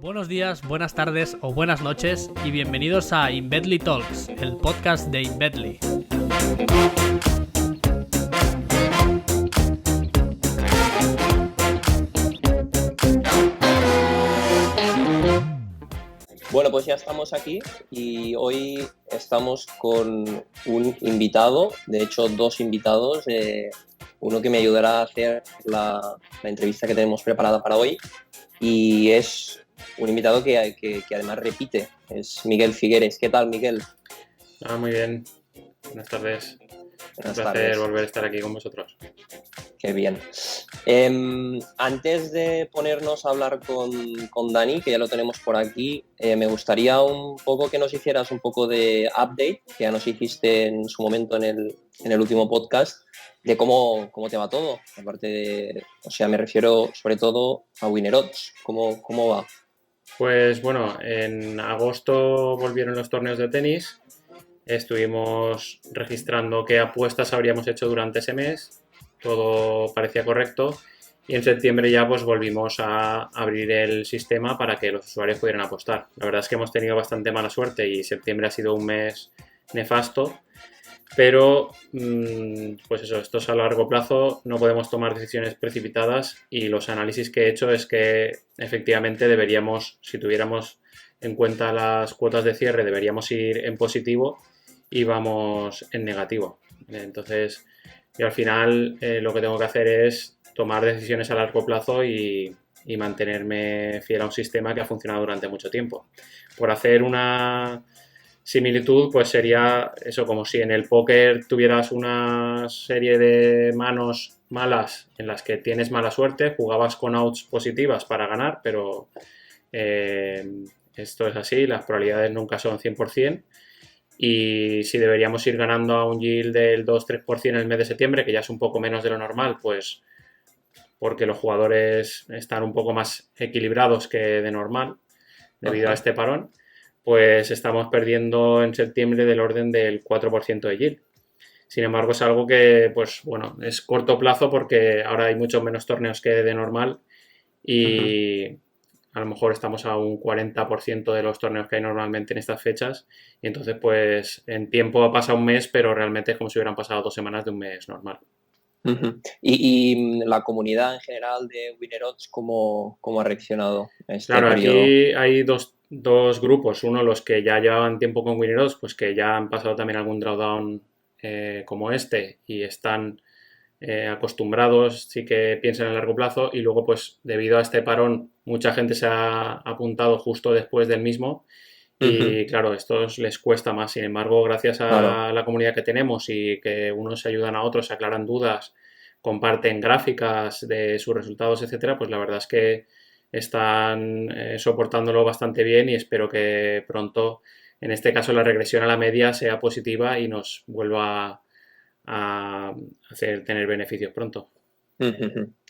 Buenos días, buenas tardes o buenas noches y bienvenidos a Inbetly Talks, el podcast de Inbetly. Bueno, pues ya estamos aquí y hoy estamos con un invitado, de hecho dos invitados, uno que me ayudará a hacer la entrevista que tenemos preparada para hoy y es un invitado que además repite, es Miguel Figueres. ¿Qué tal, Miguel? Muy bien, buenas tardes. Buenas Un placer tardes. volver a estar aquí con vosotros. Qué bien. Antes de ponernos a hablar con Dani, que ya lo tenemos por aquí, me gustaría un poco que nos hicieras un poco de update, que ya nos hiciste en su momento en el último podcast, de cómo te va todo. Aparte de, me refiero sobre todo a Winner Odds. ¿Cómo va? Pues bueno, en agosto volvieron los torneos de tenis. Estuvimos registrando qué apuestas habríamos hecho durante ese mes. Todo parecía correcto. Y en septiembre ya pues volvimos a abrir el sistema para que los usuarios pudieran apostar. La verdad es que hemos tenido bastante mala suerte y septiembre ha sido un mes nefasto. Pero, pues eso, esto es a largo plazo, no podemos tomar decisiones precipitadas y los análisis que he hecho es que efectivamente deberíamos, si tuviéramos en cuenta las cuotas de cierre, deberíamos ir en positivo y vamos en negativo. Entonces, yo al final lo que tengo que hacer es tomar decisiones a largo plazo y mantenerme fiel a un sistema que ha funcionado durante mucho tiempo. Por hacer una similitud, pues sería eso, como si en el póker tuvieras una serie de manos malas en las que tienes mala suerte, jugabas con outs positivas para ganar, pero esto es así, las probabilidades nunca son 100%. Y si deberíamos ir ganando a un yield del 2-3% en el mes de septiembre, que ya es un poco menos de lo normal, pues porque los jugadores están un poco más equilibrados que de normal debido a este parón, pues estamos perdiendo en septiembre del orden del 4% de yield. Sin embargo, es algo que, pues bueno, es corto plazo porque ahora hay muchos menos torneos que de normal y a lo mejor estamos a un 40% de los torneos que hay normalmente en estas fechas y entonces pues en tiempo ha pasado un mes, pero realmente es como si hubieran pasado 2 semanas de un mes normal. Y la comunidad en general de Winner Odds, ¿cómo ha reaccionado a este Claro, periodo? aquí hay dos grupos. Uno, los que ya llevaban tiempo con Winner Odds, pues que ya han pasado también algún drawdown como este y están acostumbrados, sí que piensan a largo plazo. Y luego, pues debido a este parón, mucha gente se ha apuntado justo después del mismo. Y claro, estos les cuesta más. Sin embargo, gracias a la comunidad que tenemos y que unos se ayudan a otros, se aclaran dudas, comparten gráficas de sus resultados, etcétera, pues la verdad es que están soportándolo bastante bien y espero que pronto, en este caso, la regresión a la media sea positiva y nos vuelva a hacer tener beneficios pronto.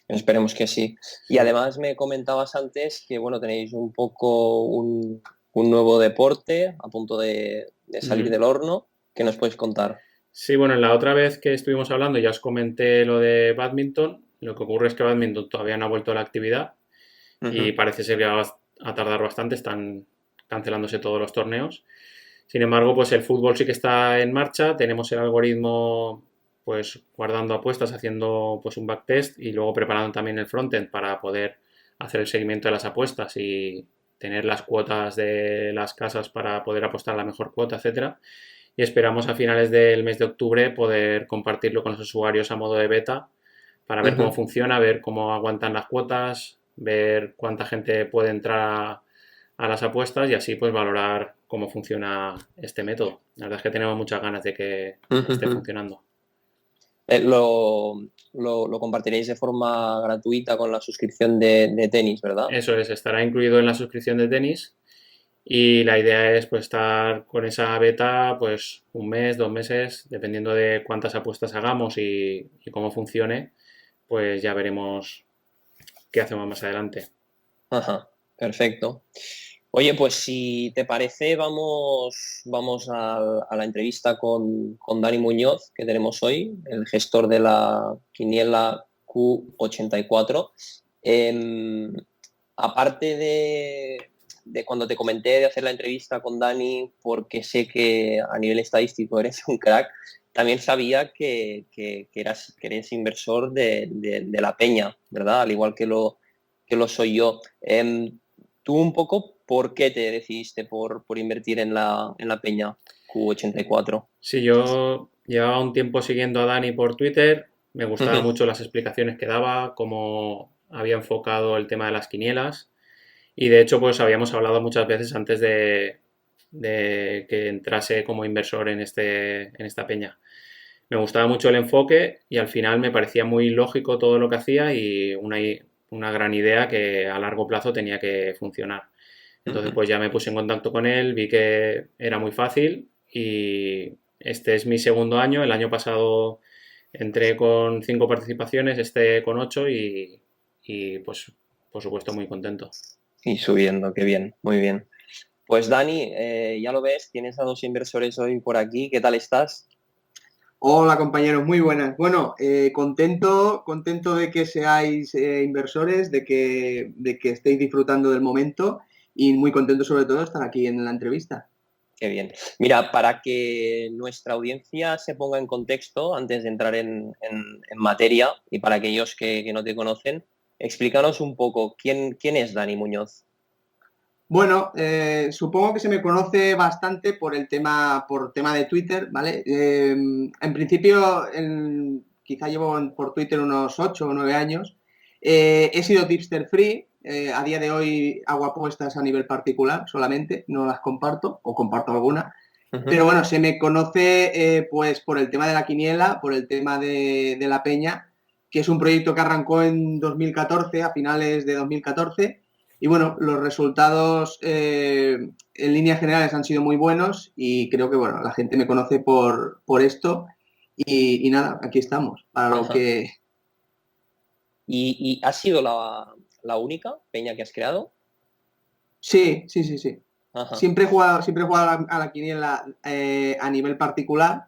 Esperemos que sí. Y además me comentabas antes que bueno, tenéis un poco un nuevo deporte a punto de salir del horno. ¿Qué nos puedes contar? Sí, bueno, la otra vez que estuvimos hablando ya os comenté lo de bádminton. Lo que ocurre es que bádminton todavía no ha vuelto a la actividad y parece ser que va a tardar bastante, están cancelándose todos los torneos. Sin embargo, pues el fútbol sí que está en marcha, tenemos el algoritmo pues guardando apuestas, haciendo pues un backtest y luego preparando también el frontend para poder hacer el seguimiento de las apuestas y tener las cuotas de las casas para poder apostar la mejor cuota, etcétera. Y esperamos a finales del mes de octubre poder compartirlo con los usuarios a modo de beta para ver cómo funciona, ver cómo aguantan las cuotas, ver cuánta gente puede entrar a las apuestas y así pues valorar cómo funciona este método. La verdad es que tenemos muchas ganas de que esté funcionando. Lo compartiréis de forma gratuita con la suscripción de tenis, ¿verdad? Eso es, estará incluido en la suscripción de tenis y la idea es pues estar con esa beta pues un mes, 2 meses, dependiendo de cuántas apuestas hagamos y cómo funcione, pues ya veremos qué hacemos más adelante. Ajá, perfecto. Oye, pues si te parece, vamos a la entrevista con Dani Muñoz que tenemos hoy, el gestor de la quiniela Q84. Aparte de cuando te comenté de hacer la entrevista con Dani, porque sé que a nivel estadístico eres un crack, también sabía que eres inversor de la Peña, ¿verdad? Al igual que lo soy yo. Tú un poco, ¿por qué te decidiste por invertir en la Peña Q84? Sí, yo llevaba un tiempo siguiendo a Dani por Twitter, me gustaban mucho las explicaciones que daba, cómo había enfocado el tema de las quinielas y de hecho pues habíamos hablado muchas veces antes de que entrase como inversor en esta peña. Me gustaba mucho el enfoque y al final me parecía muy lógico todo lo que hacía y una gran idea que a largo plazo tenía que funcionar. Entonces pues ya me puse en contacto con él, vi que era muy fácil y este es mi segundo año. El año pasado entré con 5 participaciones, este con 8 y pues por supuesto muy contento. Y subiendo, qué bien, muy bien. Pues Dani, ya lo ves, tienes a dos inversores hoy por aquí. ¿Qué tal estás? Hola compañeros, muy buenas. Bueno, contento de que seáis inversores, de que estéis disfrutando del momento y muy contento sobre todo de estar aquí en la entrevista. Qué bien. Mira, para que nuestra audiencia se ponga en contexto antes de entrar en materia y para aquellos que no te conocen, explícanos un poco quién es Dani Muñoz. Bueno, supongo que se me conoce bastante por tema de Twitter, ¿vale? En principio, quizá llevo por Twitter unos 8 o 9 años. He sido tipster free. A día de hoy hago apuestas a nivel particular solamente, no las comparto o comparto alguna. Pero bueno, se me conoce pues por el tema de la quiniela, por el tema de la Peña, que es un proyecto que arrancó en 2014, a finales de 2014. Y bueno, los resultados en líneas generales han sido muy buenos y creo que bueno, la gente me conoce por esto y nada, aquí estamos para lo que... ¿Y ha sido la única peña que has creado? Sí. Ajá. Siempre he jugado a la quiniela a nivel particular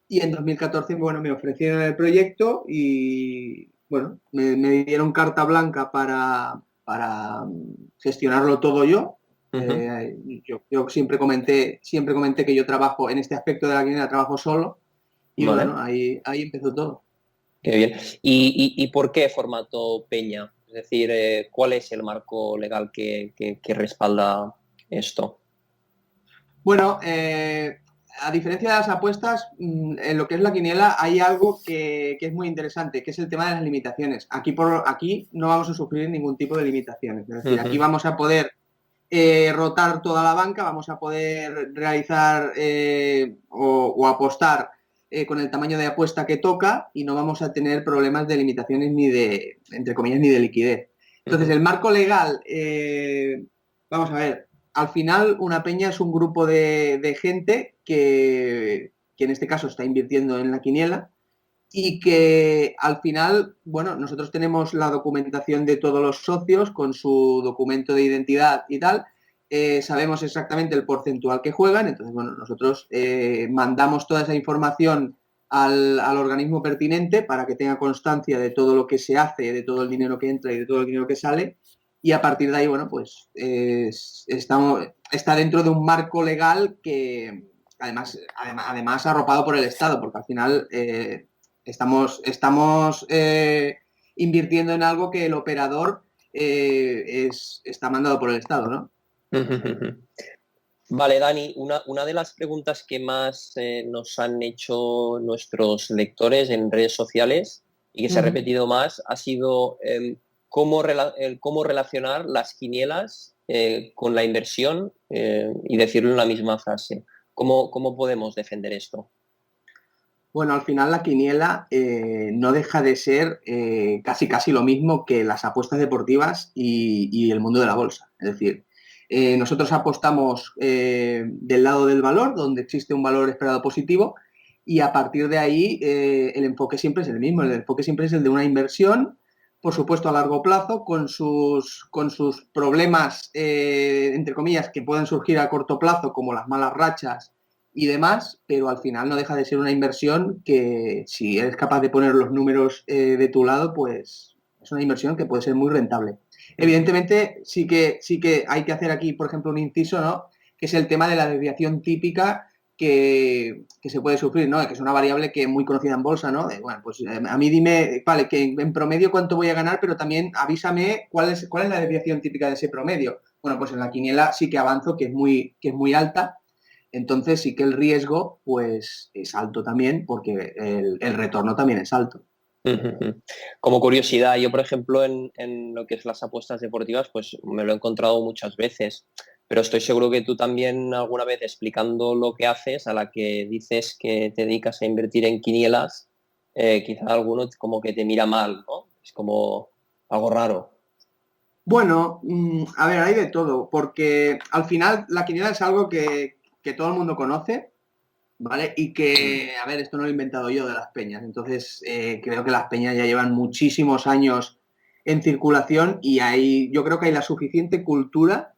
y en 2014 bueno, me ofrecieron el proyecto y bueno, me dieron carta blanca para gestionarlo todo yo. Yo siempre comenté que yo trabajo en este aspecto de la quiniela, trabajo solo y Vale. bueno, ahí empezó todo. Qué bien. ¿Y por qué formato peña? Es decir, ¿cuál es el marco legal que respalda esto? Bueno, a diferencia de las apuestas, en lo que es la quiniela hay algo que es muy interesante, que es el tema de las limitaciones. Aquí no vamos a sufrir ningún tipo de limitaciones. Es decir, aquí vamos a poder rotar toda la banca, vamos a poder realizar o apostar con el tamaño de apuesta que toca y no vamos a tener problemas de limitaciones entre comillas, ni de liquidez. Entonces, el marco legal, vamos a ver, al final una peña es un grupo de gente que en este caso está invirtiendo en la quiniela y que al final, bueno, nosotros tenemos la documentación de todos los socios con su documento de identidad y tal, sabemos exactamente el porcentual que juegan, entonces, bueno, nosotros mandamos toda esa información al organismo pertinente para que tenga constancia de todo lo que se hace, de todo el dinero que entra y de todo el dinero que sale, y a partir de ahí, bueno, pues está dentro de un marco legal que además arropado por el Estado, porque al final estamos invirtiendo en algo que el operador está mandado por el Estado, ¿no? Vale, Dani, una de las preguntas que más nos han hecho nuestros lectores en redes sociales y que se ha repetido más ha sido cómo relacionar las quinielas con la inversión y decirlo en la misma frase. ¿Cómo podemos defender esto? Bueno, al final la quiniela no deja de ser casi lo mismo que las apuestas deportivas y el mundo de la bolsa. Es decir, nosotros apostamos del lado del valor, donde existe un valor esperado positivo, y a partir de ahí el enfoque siempre es el mismo. El enfoque siempre es el de una inversión, por supuesto a largo plazo, con sus problemas, entre comillas, que pueden surgir a corto plazo, como las malas rachas y demás, pero al final no deja de ser una inversión que si eres capaz de poner los números de tu lado, pues es una inversión que puede ser muy rentable. Evidentemente, sí que hay que hacer aquí, por ejemplo, un inciso, ¿no? Que es el tema de la desviación típica que se puede sufrir, ¿no? Que es una variable que es muy conocida en bolsa, ¿no? Bueno, pues a mí dime, vale, que en promedio cuánto voy a ganar, pero también avísame cuál es la desviación típica de ese promedio. Bueno, pues en la quiniela sí que avanzo, que es muy alta. Entonces sí que el riesgo, pues, es alto también, porque el retorno también es alto. Como curiosidad, yo por ejemplo en lo que es las apuestas deportivas, pues me lo he encontrado muchas veces, pero estoy seguro que tú también alguna vez explicando lo que haces, a la que dices que te dedicas a invertir en quinielas, quizá alguno como que te mira mal, ¿no? Es como algo raro. Bueno, a ver, hay de todo, porque al final la quiniela es algo que todo el mundo conoce, ¿vale? Y que, a ver, esto no lo he inventado yo de las peñas, entonces creo que las peñas ya llevan muchísimos años en circulación y yo creo que hay la suficiente cultura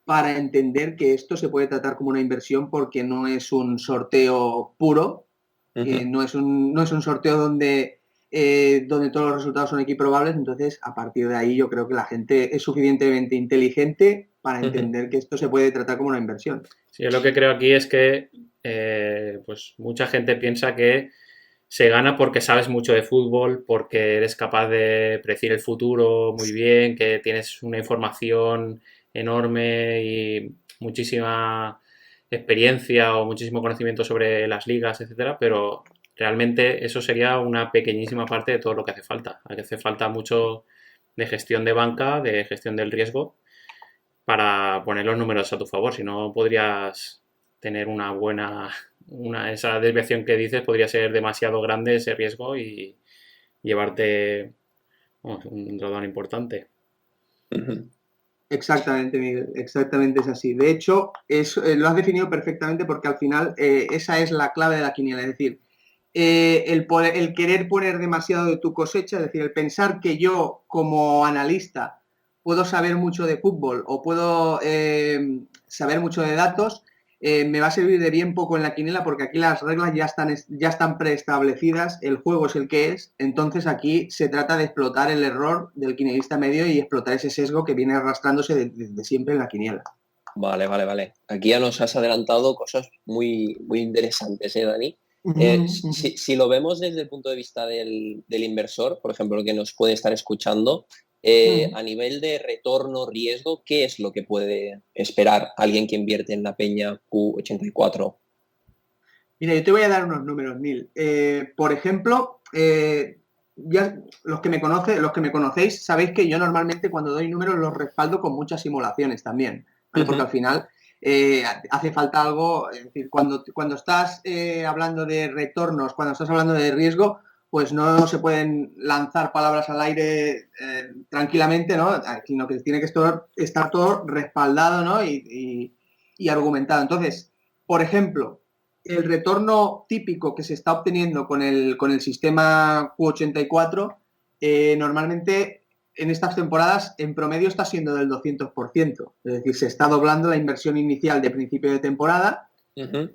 para entender que esto se puede tratar como una inversión porque no es un sorteo puro, no es un sorteo donde todos los resultados son equiprobables, entonces a partir de ahí yo creo que la gente es suficientemente inteligente para entender que esto se puede tratar como una inversión. Sí, yo lo que creo aquí es que pues mucha gente piensa que se gana porque sabes mucho de fútbol, porque eres capaz de predecir el futuro muy bien, que tienes una información enorme y muchísima experiencia o muchísimo conocimiento sobre las ligas, etcétera, pero realmente eso sería una pequeñísima parte de todo lo que hace falta. Hace falta mucho de gestión de banca, de gestión del riesgo, para poner los números a tu favor. Si no, podrías tener esa desviación que dices podría ser demasiado grande ese riesgo y llevarte un drawdown importante. Exactamente, Miguel, exactamente es así. De hecho, lo has definido perfectamente porque al final esa es la clave de la quiniela, es decir, el querer poner demasiado de tu cosecha, es decir, el pensar que yo como analista puedo saber mucho de fútbol o puedo saber mucho de datos, me va a servir de bien poco en la quiniela porque aquí las reglas ya están preestablecidas, el juego es el que es, entonces aquí se trata de explotar el error del quinielista medio y explotar ese sesgo que viene arrastrándose desde siempre en la quiniela. Vale. Aquí ya nos has adelantado cosas muy, muy interesantes, ¿eh, Dani? Si lo vemos desde el punto de vista del inversor, por ejemplo, que nos puede estar escuchando, a nivel de retorno-riesgo, ¿qué es lo que puede esperar alguien que invierte en la peña Q84? Mira, yo te voy a dar unos números, Neil. Por ejemplo, ya los que me conocéis, sabéis que yo normalmente cuando doy números los respaldo con muchas simulaciones también, ¿vale? Porque al final hace falta algo, es decir, cuando estás hablando de retornos, cuando estás hablando de riesgo, pues no se pueden lanzar palabras al aire tranquilamente, ¿no? Sino que tiene que estar todo respaldado, ¿no? Y argumentado. Entonces, por ejemplo, el retorno típico que se está obteniendo con el sistema Q84, normalmente en estas temporadas en promedio está siendo del 200%. Es decir, se está doblando la inversión inicial de principio de temporada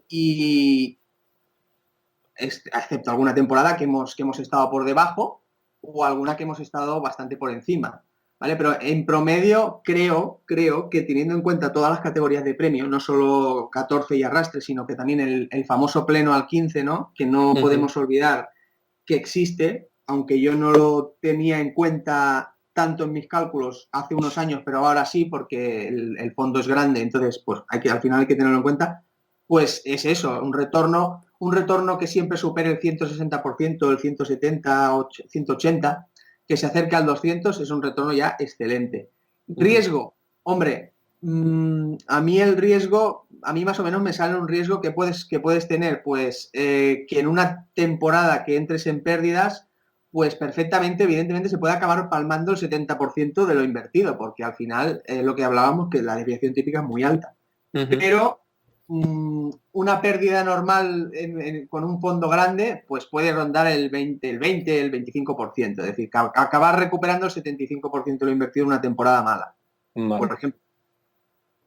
y excepto alguna temporada que hemos estado por debajo o alguna que hemos estado bastante por encima. ¿Vale? Pero en promedio creo que teniendo en cuenta todas las categorías de premio, no solo 14 y arrastre, sino que también el famoso pleno al 15, ¿no? Que no podemos olvidar que existe, aunque yo no lo tenía en cuenta tanto en mis cálculos hace unos años, pero ahora sí, porque el fondo es grande, entonces pues al final hay que tenerlo en cuenta, pues es eso, un retorno que siempre supere el 160%, el 170, 180%, que se acerque al 200 es un retorno ya excelente. Riesgo, hombre, a mí más o menos me sale un riesgo que puedes tener, pues que en una temporada que entres en pérdidas, pues perfectamente, evidentemente, se puede acabar palmando el 70% de lo invertido, porque al final lo que hablábamos, que la desviación típica es muy alta. Pero una pérdida normal con un fondo grande, pues puede rondar el 20, el 25%. Es decir, acabar recuperando el 75% de lo invertido en una temporada mala. Vale. Por ejemplo.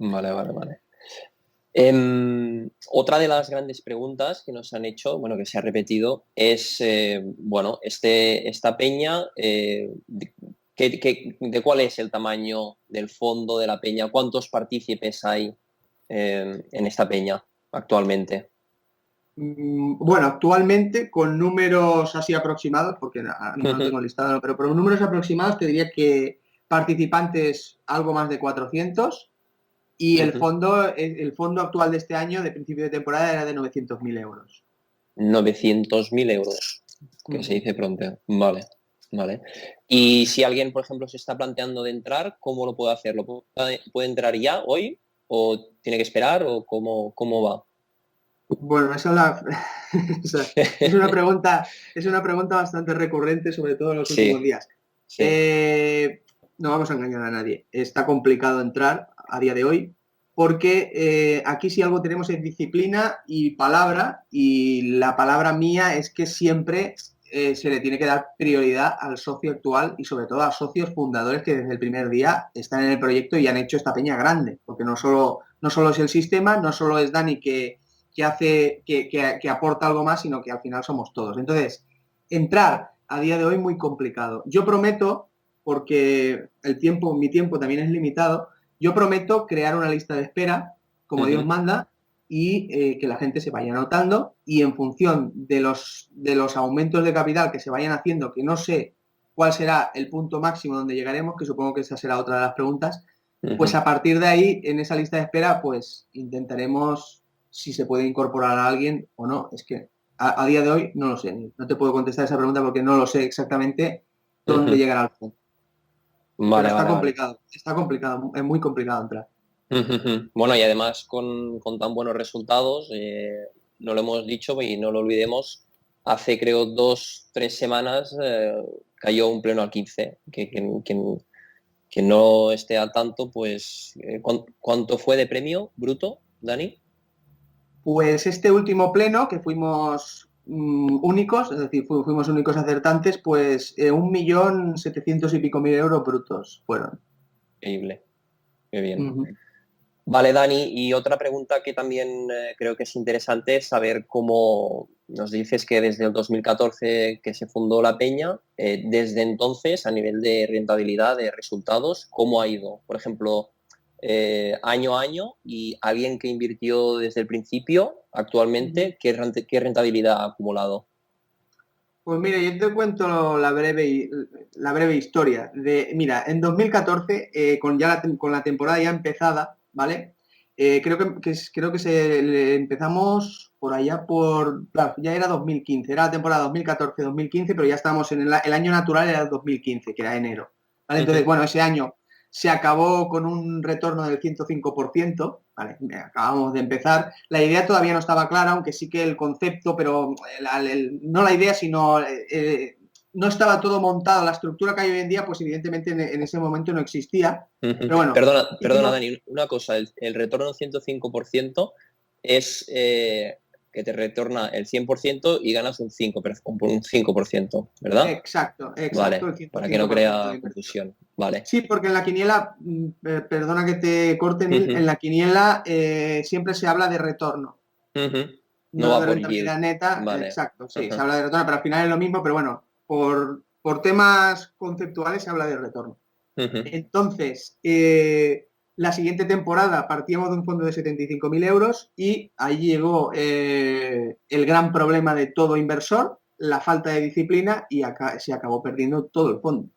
Vale. Otra de las grandes preguntas que nos han hecho, bueno, que se ha repetido, es, esta peña ¿De cuál es el tamaño del fondo de la peña? ¿Cuántos partícipes hay en esta peña actualmente? Bueno, actualmente con números así aproximados, porque no lo tengo listado, pero por números aproximados te diría que participantes algo más de 400 y el fondo actual de este año, de principio de temporada, era de 900.000 euros. 900.000 euros, que se dice pronto. Vale. Y si alguien, por ejemplo, se está planteando de entrar, ¿cómo lo puede hacer? ¿Puede entrar ya, hoy? ¿O tiene que esperar? ¿O cómo va? Bueno, es una pregunta bastante recurrente, sobre todo en los últimos días. Sí. No vamos a engañar a nadie. Está complicado entrar a día de hoy porque aquí si algo tenemos es disciplina y palabra, y la palabra mía es que siempre se le tiene que dar prioridad al socio actual y sobre todo a socios fundadores que desde el primer día están en el proyecto y han hecho esta peña grande, porque no solo es el sistema, no solo es Dani que aporta algo más, sino que al final somos todos. Entonces, entrar a día de hoy muy complicado. Yo prometo, porque mi tiempo también es limitado, yo prometo crear una lista de espera, como Dios manda, y que la gente se vaya anotando, y en función de los aumentos de capital que se vayan haciendo, que no sé cuál será el punto máximo donde llegaremos, que supongo que esa será otra de las preguntas, pues a partir de ahí, en esa lista de espera, pues intentaremos si se puede incorporar a alguien o no. Es que a día de hoy no lo sé. No te puedo contestar esa pregunta porque no lo sé exactamente dónde llegará el fondo. Vale, pero está complicado, es muy complicado entrar. Bueno, y además con tan buenos resultados, no lo hemos dicho y no lo olvidemos, hace creo 2-3 semanas cayó un pleno al 15, que no esté al tanto, pues ¿cuánto fue de premio bruto, Dani? Pues este último pleno, que fuimos únicos, es decir, fuimos únicos acertantes, pues 1.700.000 y pico euros brutos fueron. Increíble, qué bien. Vale, Dani, y otra pregunta que también creo que es interesante es saber cómo nos dices que desde el 2014 que se fundó la Peña, desde entonces, a nivel de rentabilidad, de resultados, ¿cómo ha ido? Por ejemplo, año a año, y alguien que invirtió desde el principio, actualmente, ¿qué rentabilidad ha acumulado? Pues mira, yo te cuento la breve historia. Mira, en 2014, con la temporada ya empezada, ¿vale? Creo que empezamos por allá claro, ya era 2015, era la temporada 2014-2015, pero ya estábamos en el año natural, era el 2015, que era enero. ¿Vale? Entonces, bueno, ese año se acabó con un retorno del 105%, ¿vale? Acabamos de empezar. La idea todavía no estaba clara, aunque sí que el concepto, pero no la idea, sino no estaba todo montado. La estructura que hay hoy en día, pues evidentemente en ese momento no existía. Pero bueno, perdona, Dani, una cosa, el retorno del 105% es que te retorna el 100% y ganas un 5%, ¿verdad? Exacto. Vale, el para que no crea confusión. Vale. Sí, porque en la quiniela, perdona que te corte, en la quiniela siempre se habla de retorno. No No va de por rentabilidad yield. neta, Vale. exacto, sí, se habla de retorno, pero al final es lo mismo, pero bueno, por temas conceptuales se habla de retorno. Entonces, la siguiente temporada partíamos de un fondo de 75.000 euros y ahí llegó el gran problema de todo inversor, la falta de disciplina, y acá se acabó perdiendo todo el fondo.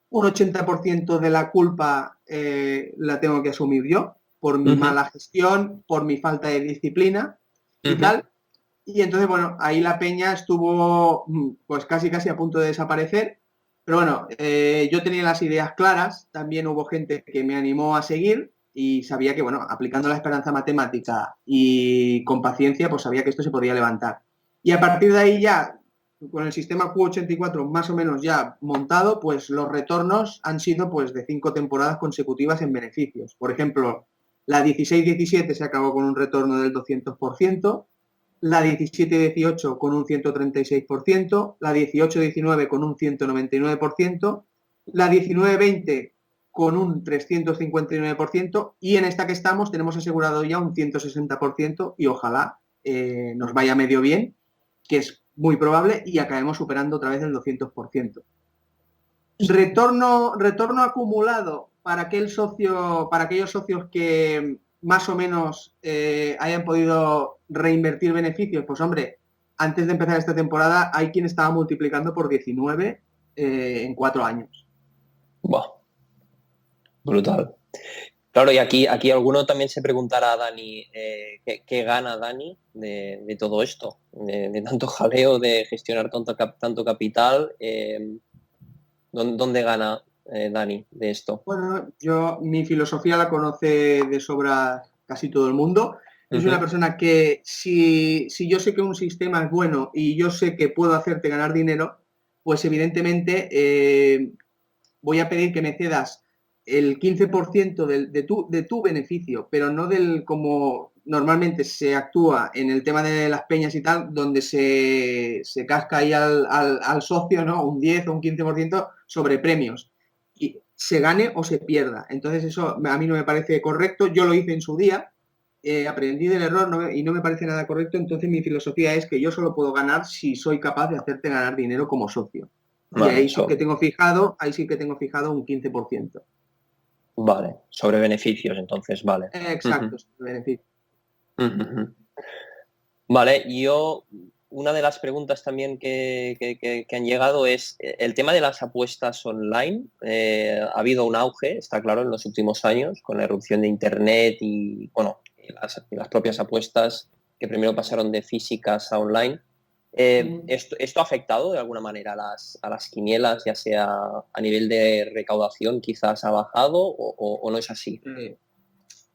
Un 80% de la culpa la tengo que asumir yo por mi mala gestión, por mi falta de disciplina y tal. Y entonces, bueno, ahí la peña estuvo pues casi a punto de desaparecer. Pero bueno, yo tenía las ideas claras, también hubo gente que me animó a seguir y sabía que, bueno, aplicando la esperanza matemática y con paciencia, pues sabía que esto se podía levantar. Y a partir de ahí ya, con el sistema Q84 más o menos ya montado, pues los retornos han sido pues de 5 temporadas consecutivas en beneficios. Por ejemplo, la 16-17 se acabó con un retorno del 200%, la 17-18 con un 136%, la 18-19 con un 199%, la 19-20 con un 359%, y en esta que estamos tenemos asegurado ya un 160% y ojalá nos vaya medio bien, que es muy probable, y acabemos superando otra vez el 200%. Retorno acumulado para aquel socio, para aquellos socios que más o menos hayan podido reinvertir beneficios. Pues hombre, antes de empezar esta temporada hay quien estaba multiplicando por 19 en 4 años. Buah, brutal. Claro, y aquí alguno también se preguntará a Dani, ¿qué gana Dani de todo esto? De tanto jaleo, de gestionar tanto capital. ¿Dónde gana Dani de esto? Bueno, mi filosofía la conoce de sobra casi todo el mundo. Yo soy una persona que si yo sé que un sistema es bueno y yo sé que puedo hacerte ganar dinero, pues evidentemente voy a pedir que me cedas el 15% de tu beneficio, pero no del como normalmente se actúa en el tema de las peñas y tal, donde se casca ahí al socio, ¿no? Un 10 o un 15% sobre premios. Y se gane o se pierda. Entonces eso a mí no me parece correcto. Yo lo hice en su día, aprendí del error y no me parece nada correcto. Entonces mi filosofía es que yo solo puedo ganar si soy capaz de hacerte ganar dinero como socio. Vale, y ahí sí que tengo fijado un 15%. Vale, sobre beneficios, entonces, vale. Exacto, sobre beneficios. Vale, una de las preguntas también que han llegado es el tema de las apuestas online. Ha habido un auge, está claro, en los últimos años con la erupción de Internet y, bueno, las propias apuestas que primero pasaron de físicas a online. ¿Esto ha afectado de alguna manera a las quinielas, ya sea a nivel de recaudación, quizás ha bajado o no es así?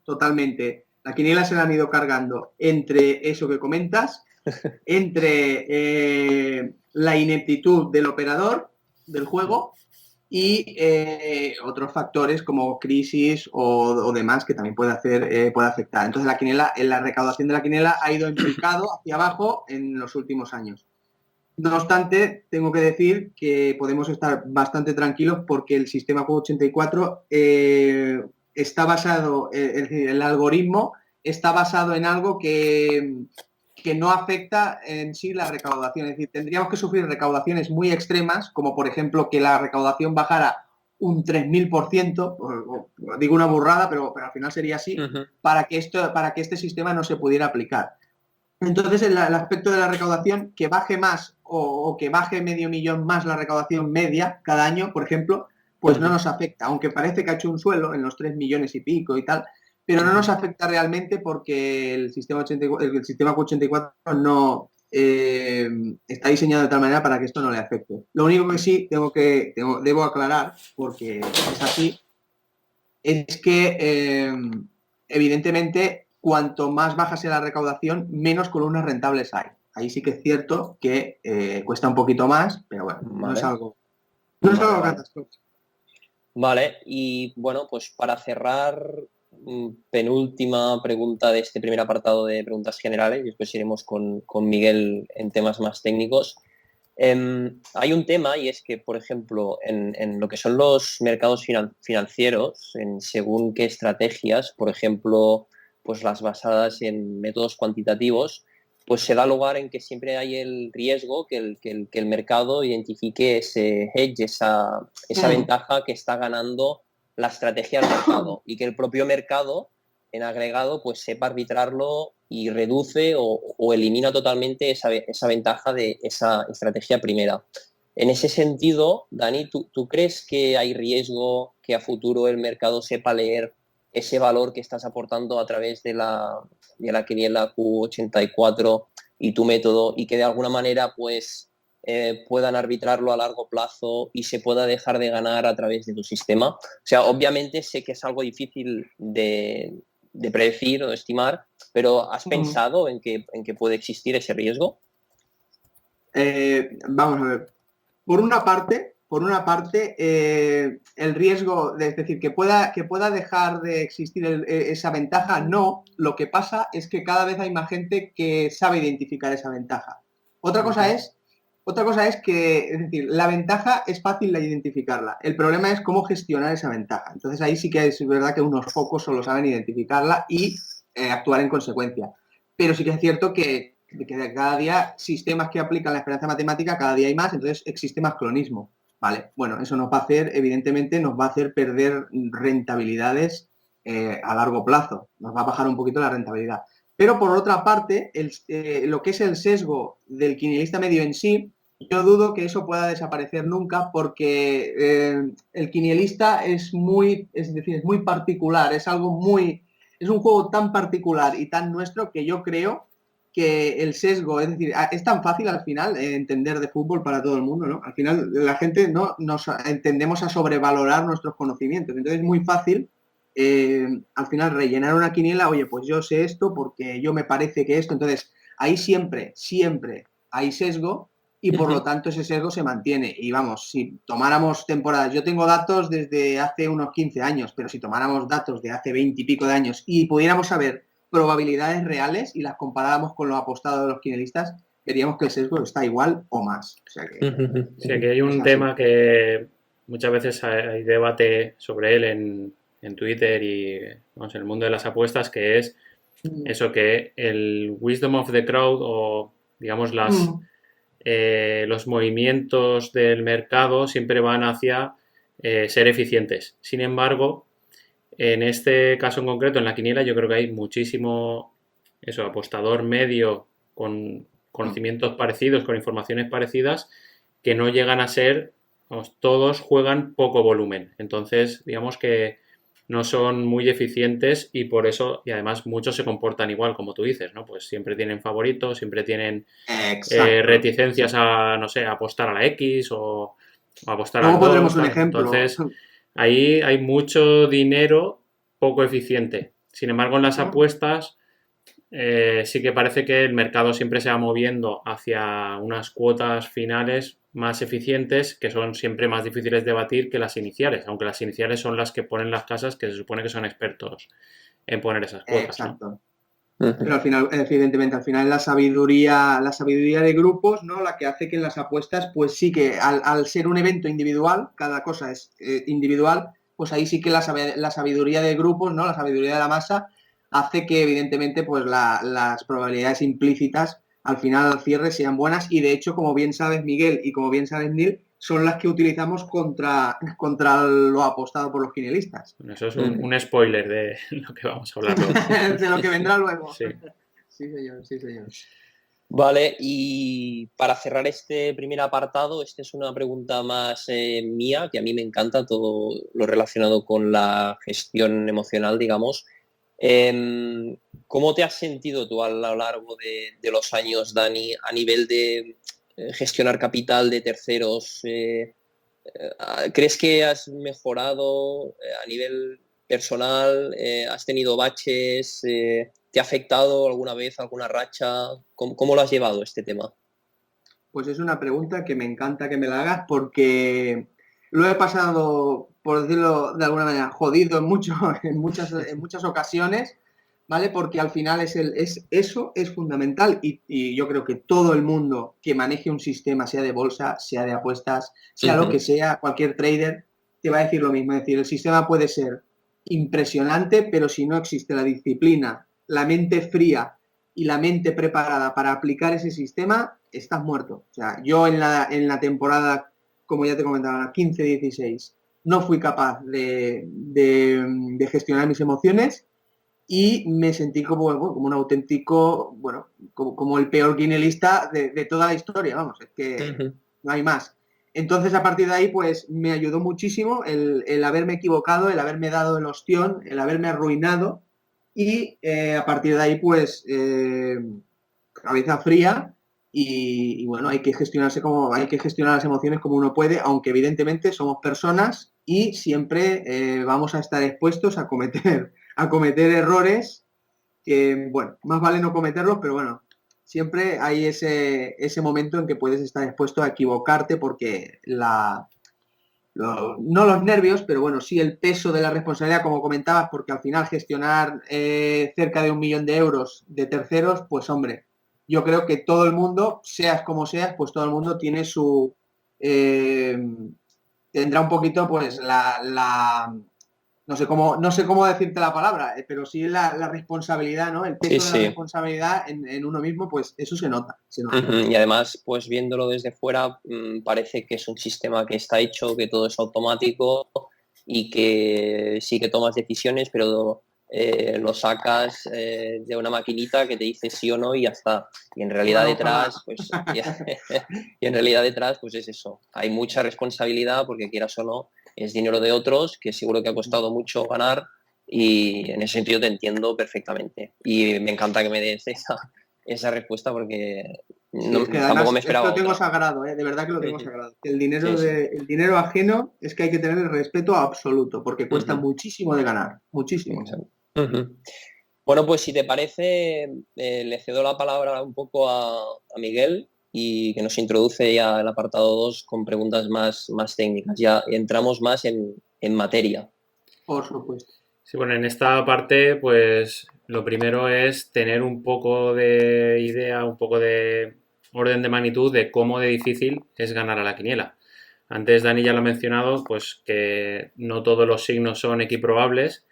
Totalmente. La quiniela se la han ido cargando entre eso que comentas, entre la ineptitud del operador del juego y otros factores como crisis o demás que también puede afectar. Entonces la recaudación de la quiniela ha ido en picado hacia abajo en los últimos años. No obstante, tengo que decir que podemos estar bastante tranquilos porque el sistema Q84 está basado, es decir, el algoritmo está basado en algo que no afecta en sí la recaudación. Es decir, tendríamos que sufrir recaudaciones muy extremas, como por ejemplo que la recaudación bajara un 3000%, digo una burrada, pero al final sería así, para que este sistema no se pudiera aplicar. Entonces, el aspecto de la recaudación, que baje más o que baje medio millón más la recaudación media cada año, por ejemplo, pues no nos afecta, aunque parece que ha hecho un suelo en los 3 millones y pico y tal, pero no nos afecta realmente porque el sistema Q84 no está diseñado de tal manera para que esto no le afecte. Lo único que sí debo aclarar, porque es así, es que evidentemente cuanto más baja sea la recaudación, menos columnas rentables hay. Ahí sí que es cierto que cuesta un poquito más, pero bueno, vale. no es algo catastrófico. Vale, y bueno, pues para cerrar, penúltima pregunta de este primer apartado de preguntas generales, y después iremos con Miguel en temas más técnicos. Hay un tema y es que, por ejemplo, en lo que son los mercados financieros, según qué estrategias, por ejemplo, pues las basadas en métodos cuantitativos, pues se da lugar en que siempre hay el riesgo que el mercado identifique ese hedge, esa ventaja que está ganando la estrategia del mercado y que el propio mercado en agregado pues sepa arbitrarlo y reduce o elimina totalmente esa ventaja de esa estrategia primera. En ese sentido, Dani, ¿tú crees que hay riesgo que a futuro el mercado sepa leer ese valor que estás aportando a través de la quiniela Q84 y tu método y que de alguna manera pues puedan arbitrarlo a largo plazo y se pueda dejar de ganar a través de tu sistema? O sea, obviamente sé que es algo difícil de predecir o de estimar, pero ¿has pensado en que puede existir ese riesgo? Vamos a ver. Por una parte, el riesgo, es decir, que pueda dejar de existir esa ventaja, no. Lo que pasa es que cada vez hay más gente que sabe identificar esa ventaja. Otra cosa es que, es decir, la ventaja es fácil de identificarla. El problema es cómo gestionar esa ventaja. Entonces ahí sí que es verdad que unos pocos solo saben identificarla y actuar en consecuencia. Pero sí que es cierto que cada día sistemas que aplican la esperanza matemática, cada día hay más, entonces existe más clonismo. Vale, bueno, eso nos va a hacer, evidentemente, nos va a hacer perder rentabilidades a largo plazo. Nos va a bajar un poquito la rentabilidad. Pero por otra parte, lo que es el sesgo del quinielista medio en sí, yo dudo que eso pueda desaparecer nunca porque el quinielista es muy particular, es un juego tan particular y tan nuestro que yo creo que el sesgo, es decir, es tan fácil al final entender de fútbol para todo el mundo, ¿no? Al final la gente no nos tendemos a sobrevalorar nuestros conocimientos, entonces es muy fácil al final rellenar una quiniela, oye, pues yo sé esto porque yo me parece que esto, entonces ahí siempre hay sesgo y por lo tanto ese sesgo se mantiene. Y vamos, si tomáramos temporadas, yo tengo datos desde hace unos 15 años, pero si tomáramos datos de hace 20 y pico de años y pudiéramos saber probabilidades reales y las comparáramos con lo apostado de los quinielistas, veríamos que el sesgo está igual o más. O sea que, Sí, aquí hay un tema que muchas veces hay debate sobre él en Twitter y vamos, en el mundo de las apuestas, que es eso, que el wisdom of the crowd o digamos los movimientos del mercado siempre van hacia ser eficientes. Sin embargo, en este caso en concreto, en la quiniela, yo creo que hay muchísimo apostador medio con conocimientos parecidos, con informaciones parecidas, que no llegan a ser, vamos, todos juegan poco volumen. Entonces, digamos que no son muy eficientes y por eso, y además muchos se comportan igual, como tú dices, ¿no? Pues siempre tienen favoritos, siempre tienen reticencias a, no sé, a apostar a la X o a apostar al 2. Luego pondremos un ejemplo. Entonces, ahí hay mucho dinero poco eficiente. Sin embargo, en las apuestas sí que parece que el mercado siempre se va moviendo hacia unas cuotas finales más eficientes que son siempre más difíciles de batir que las iniciales, aunque las iniciales son las que ponen las casas que se supone que son expertos en poner esas cuotas. Exacto. ¿No? Pero al final, evidentemente, al final la sabiduría de grupos, ¿no? La que hace que en las apuestas, pues sí que al ser un evento individual, cada cosa es individual, pues ahí sí que la sabiduría de grupos, ¿no? La sabiduría de la masa hace que evidentemente pues las probabilidades implícitas al final al cierre sean buenas y de hecho, como bien sabes Miguel y como bien sabes Neil, son las que utilizamos contra lo apostado por los quinielistas. Bueno, eso es un spoiler de lo que vamos a hablar luego. De lo que vendrá luego. Sí. Sí, señor. Vale, y para cerrar este primer apartado, esta es una pregunta más mía, que a mí me encanta todo lo relacionado con la gestión emocional, digamos. ¿Cómo te has sentido tú a lo largo de los años, Dani, a nivel de gestionar capital de terceros? ¿Crees que has mejorado a nivel personal? ¿Has tenido baches? ¿Te ha afectado alguna vez alguna racha? ¿Cómo lo has llevado este tema? Pues es una pregunta que me encanta que me la hagas porque lo he pasado, por decirlo de alguna manera, jodido en muchas ocasiones, ¿vale? Porque al final eso es fundamental y yo creo que todo el mundo que maneje un sistema, sea de bolsa, sea de apuestas, sea lo que sea, cualquier trader, te va a decir lo mismo. Es decir, el sistema puede ser impresionante, pero si no existe la disciplina, la mente fría y la mente preparada para aplicar ese sistema, estás muerto. O sea, yo en la temporada, como ya te comentaba, 15-16, no fui capaz de gestionar mis emociones y me sentí como un auténtico, como el peor quinielista de toda la historia, vamos, es que no hay más. Entonces, a partir de ahí, pues me ayudó muchísimo el haberme equivocado, el haberme dado el ostión, el haberme arruinado y a partir de ahí, pues, cabeza fría y bueno, hay que gestionar las emociones como uno puede, aunque evidentemente somos personas y siempre vamos a estar expuestos a cometer errores que, bueno, más vale no cometerlos, pero bueno, siempre hay ese momento en que puedes estar expuesto a equivocarte porque no los nervios, pero bueno, sí el peso de la responsabilidad, como comentabas, porque al final gestionar cerca de 1 millón de euros de terceros, pues hombre, yo creo que todo el mundo, seas como seas, pues todo el mundo tiene tendrá un poquito, pues no no sé cómo decirte la palabra, pero sí la responsabilidad, ¿no? El peso Sí, de la sí. responsabilidad en uno mismo, pues eso se nota, se nota. Ujú. Y además, pues viéndolo desde fuera, parece que es un sistema que está hecho, que todo es automático y que sí que tomas decisiones, pero lo sacas de una maquinita que te dice sí o no y ya está. Y en realidad Bueno, ojalá. detrás, pues, y en realidad detrás, pues es eso. Hay mucha responsabilidad porque quieras o no, es dinero de otros que seguro que ha costado mucho ganar y en ese sentido te entiendo perfectamente. Y me encanta que me des esa respuesta porque Sí, es que tampoco me además es que esperaba lo tengo otra. sagrado, ¿eh? De verdad que lo tengo sagrado. El Sí, dinero, sí. el dinero ajeno es que hay que tener el respeto absoluto, porque cuesta Ujú. muchísimo de ganar, muchísimo. Ujú. Bueno, pues si te parece, le cedo la palabra un poco a Miguel y que nos introduce ya el apartado 2 con preguntas más técnicas. Ya entramos más en materia. Por supuesto. Sí, bueno, en esta parte, pues lo primero es tener un poco de idea, un poco de orden de magnitud de cómo de difícil es ganar a la quiniela. Antes Dani ya lo ha mencionado, pues que no todos los signos son equiprobables,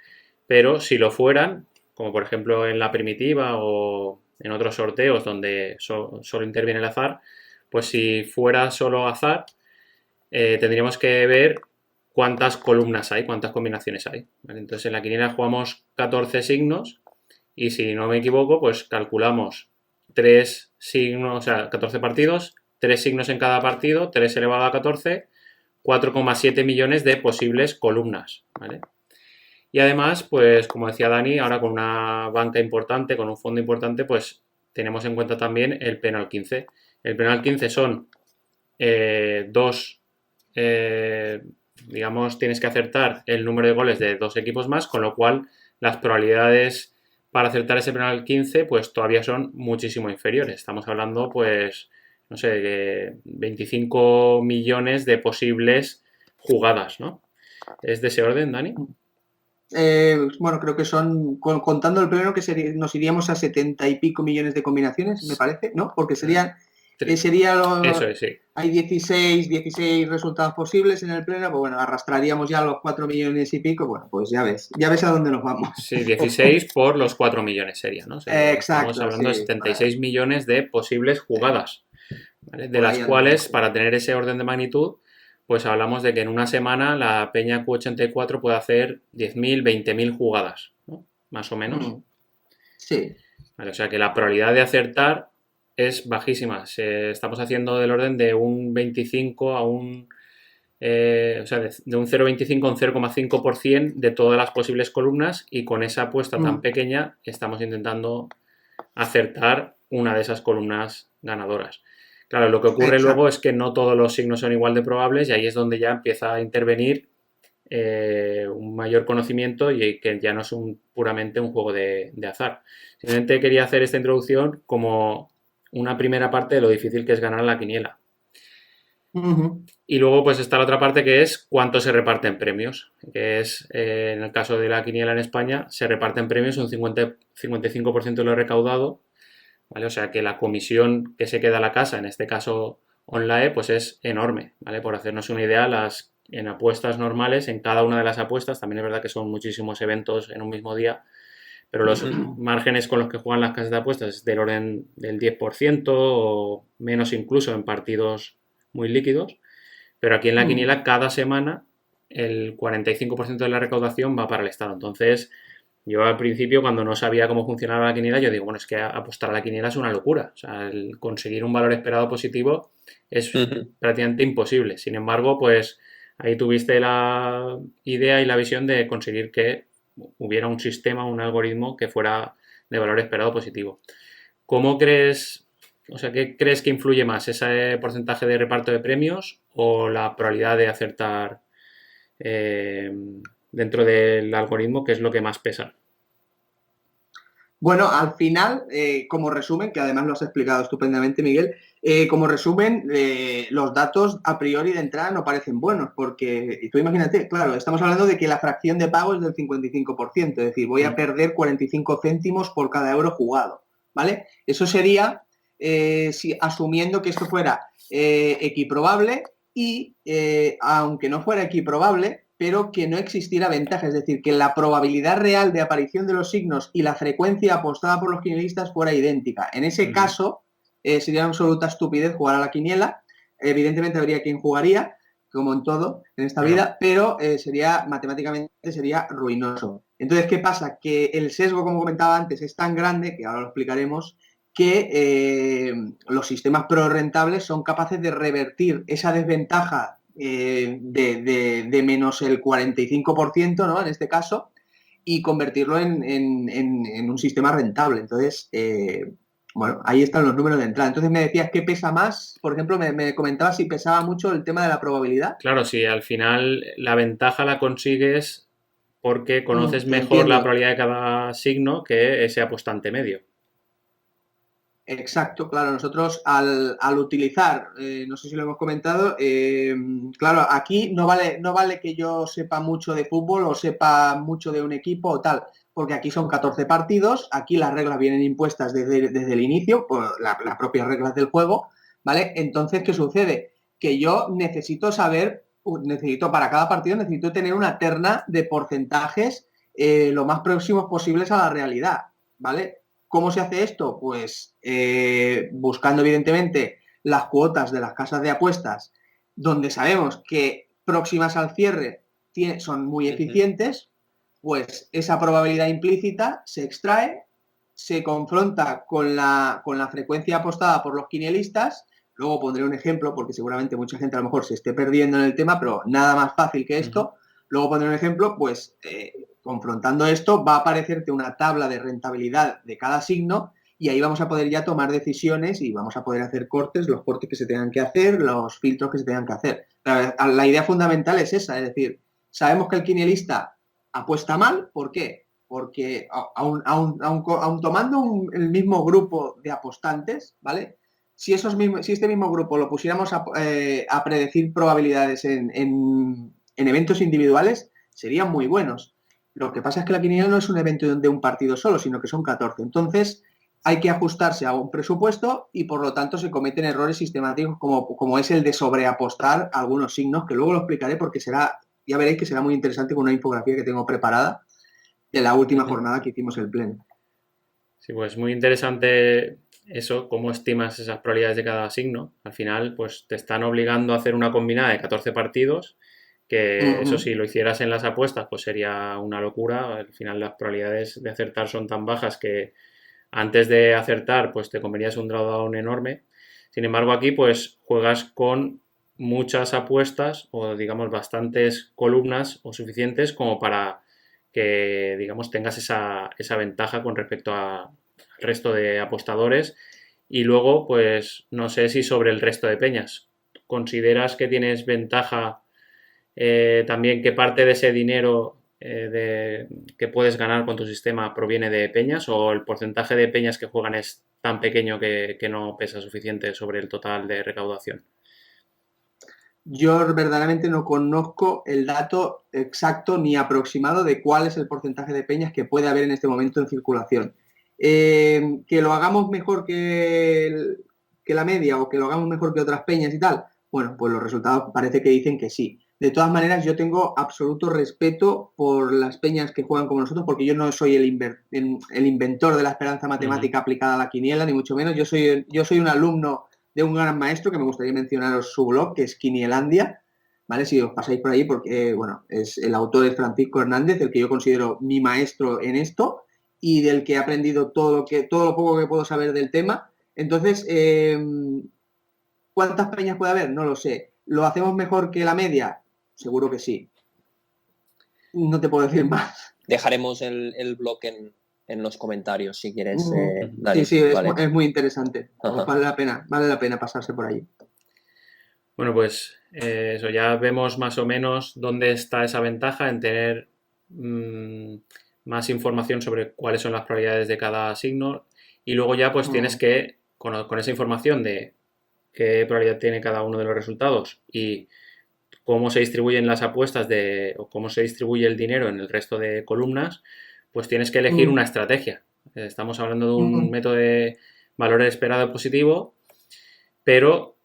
pero si lo fueran, como por ejemplo en la primitiva o en otros sorteos donde solo interviene el azar, pues si fuera solo azar, tendríamos que ver cuántas columnas hay, cuántas combinaciones hay. ¿Vale? Entonces en la quiniela jugamos 14 signos y si no me equivoco, pues calculamos 3 signos, o sea, 14 partidos, 3 signos en cada partido, 3 elevado a 14, 4,7 millones de posibles columnas. ¿Vale? Y además, pues como decía Dani, ahora con una banca importante, con un fondo importante, pues tenemos en cuenta también el penal 15. El penal 15 son dos, digamos, tienes que acertar el número de goles de dos equipos más, con lo cual las probabilidades para acertar ese penal 15 pues todavía son muchísimo inferiores. Estamos hablando, pues, no sé, de 25 millones de posibles jugadas, ¿no? ¿Es de ese orden, Dani? Bueno, creo que son, contando el pleno, que nos iríamos a 70 y pico millones de combinaciones, me parece, ¿no? Porque Eso es, sí. hay 16 resultados posibles en el pleno, pues bueno, arrastraríamos ya los 4 millones y pico, bueno, pues ya ves a dónde nos vamos. Sí, 16 por los 4 millones sería, ¿no? O sea, estamos Exacto, hablando de sí, 76 millones de posibles jugadas, ¿vale? De por las ahí andamos. cuales, para tener ese orden de magnitud, pues hablamos de que en una semana la Peña Q84 puede hacer 10.000, 20.000 jugadas, ¿no? Más o menos. Sí. ¿Vale? O sea que la probabilidad de acertar es bajísima. Estamos haciendo del orden de un 25 a un... o sea, de un 0,25 a un 0,5% de todas las posibles columnas y con esa apuesta tan pequeña estamos intentando acertar una de esas columnas ganadoras. Claro, lo que ocurre Exacto. luego es que no todos los signos son igual de probables y ahí es donde ya empieza a intervenir un mayor conocimiento y que ya no es puramente un juego de azar. Simplemente quería hacer esta introducción como una primera parte de lo difícil que es ganar la quiniela. Y luego pues está la otra parte que es cuánto se reparten premios, que es en el caso de la quiniela en España se reparten premios un 55% de lo recaudado, ¿vale? O sea que la comisión que se queda a la casa, en este caso online, pues es enorme, ¿vale? Por hacernos una idea, en apuestas normales, en cada una de las apuestas, también es verdad que son muchísimos eventos en un mismo día, pero los márgenes con los que juegan las casas de apuestas es del orden del 10% o menos incluso en partidos muy líquidos. Pero aquí en la quiniela, cada semana, el 45% de la recaudación va para el Estado. Entonces, yo al principio, cuando no sabía cómo funcionaba la quiniela, yo digo, bueno, es que apostar a la quiniela es una locura. O sea, el conseguir un valor esperado positivo es prácticamente imposible. Sin embargo, pues ahí tuviste la idea y la visión de conseguir que hubiera un sistema, un algoritmo que fuera de valor esperado positivo. ¿Cómo crees, o sea, qué crees que influye más, ese porcentaje de reparto de premios o la probabilidad de acertar dentro del algoritmo, que es lo que más pesa? Bueno, al final, como resumen, que además lo has explicado estupendamente, Miguel, como resumen, los datos a priori de entrada no parecen buenos, porque tú imagínate, claro, estamos hablando de que la fracción de pago es del 55%, es decir, voy a perder 45 céntimos por cada euro jugado, ¿vale? Eso sería asumiendo que esto fuera equiprobable y, aunque no fuera equiprobable, pero que no existiera ventaja, es decir, que la probabilidad real de aparición de los signos y la frecuencia apostada por los quinielistas fuera idéntica. En ese caso, sería una absoluta estupidez jugar a la quiniela. Evidentemente habría quien jugaría, como en todo en esta vida, pero matemáticamente sería ruinoso. Entonces, ¿qué pasa? Que el sesgo, como comentaba antes, es tan grande, que ahora lo explicaremos, que los sistemas pro-rentables son capaces de revertir esa desventaja de menos el 45%, ¿no? En este caso, y convertirlo en un sistema rentable. Entonces, bueno, ahí están los números de entrada. Entonces me decías qué pesa más. Por ejemplo, me comentabas si pesaba mucho el tema de la probabilidad. Claro, sí, al final la ventaja la consigues porque conoces mejor entiendo. la probabilidad de cada signo que ese apostante medio. Exacto, claro, nosotros al utilizar, no sé si lo hemos comentado, claro, aquí no vale que yo sepa mucho de fútbol o sepa mucho de un equipo o tal, porque aquí son 14 partidos, aquí las reglas vienen impuestas desde el inicio, por las propias reglas del juego, ¿vale? Entonces, ¿qué sucede? Que yo necesito saber, para cada partido necesito tener una terna de porcentajes lo más próximos posibles a la realidad, ¿vale? ¿Cómo se hace esto? Pues buscando evidentemente las cuotas de las casas de apuestas, donde sabemos que próximas al cierre son muy eficientes, pues esa probabilidad implícita se extrae, se confronta con la frecuencia apostada por los quinielistas. Luego pondré un ejemplo, porque seguramente mucha gente a lo mejor se esté perdiendo en el tema, pero nada más fácil que esto. Luego pondré un ejemplo, pues confrontando esto va a aparecerte una tabla de rentabilidad de cada signo y ahí vamos a poder ya tomar decisiones y vamos a poder hacer los cortes que se tengan que hacer, los filtros que se tengan que hacer. La idea fundamental es esa, es decir, sabemos que el quinielista apuesta mal, ¿por qué? Porque aun tomando el mismo grupo de apostantes, ¿vale? Si este mismo grupo lo pusiéramos a predecir probabilidades en eventos individuales, serían muy buenos. Lo que pasa es que la quiniela no es un evento de un partido solo, sino que son 14. Entonces, hay que ajustarse a un presupuesto y, por lo tanto, se cometen errores sistemáticos como es el de sobreapostar algunos signos, que luego lo explicaré porque ya veréis que será muy interesante con una infografía que tengo preparada de la última jornada que hicimos el pleno. Sí, pues muy interesante eso, cómo estimas esas probabilidades de cada signo. Al final, pues te están obligando a hacer una combinada de 14 partidos, que eso si lo hicieras en las apuestas, pues sería una locura. Al final las probabilidades de acertar son tan bajas que antes de acertar, pues te comerías un drawdown enorme. Sin embargo, aquí pues juegas con muchas apuestas o digamos bastantes columnas o suficientes como para que digamos tengas esa ventaja con respecto al resto de apostadores. Y luego, pues no sé si sobre el resto de peñas. ¿Consideras que tienes ventaja también que parte de ese dinero que puedes ganar con tu sistema proviene de peñas o el porcentaje de peñas que juegan es tan pequeño que no pesa suficiente sobre el total de recaudación? Yo verdaderamente no conozco el dato exacto ni aproximado de cuál es el porcentaje de peñas que puede haber en este momento en circulación. Que lo hagamos mejor que la media o que lo hagamos mejor que otras peñas y tal, bueno, pues los resultados parece que dicen que sí. De todas maneras, yo tengo absoluto respeto por las peñas que juegan como nosotros, porque yo no soy el inventor de la esperanza matemática aplicada a la quiniela, ni mucho menos. Yo soy un alumno de un gran maestro que me gustaría mencionaros su blog, que es Quinielandia, ¿vale? Si os pasáis por ahí, porque, bueno, el autor es Francisco Hernández, el que yo considero mi maestro en esto y del que he aprendido todo lo poco que puedo saber del tema. Entonces, ¿cuántas peñas puede haber? No lo sé. ¿Lo hacemos mejor que la media? Seguro que sí. No te puedo decir más. Dejaremos el blog en los comentarios si quieres, Dani. Sí, vale. es muy interesante. Vale la pena pasarse por ahí. Bueno, pues eso, ya vemos más o menos dónde está esa ventaja en tener más información sobre cuáles son las probabilidades de cada signo y luego ya pues tienes que, con esa información de qué probabilidad tiene cada uno de los resultados y cómo se distribuyen las apuestas o cómo se distribuye el dinero en el resto de columnas, pues tienes que elegir una estrategia. Estamos hablando de un método de valor esperado positivo, pero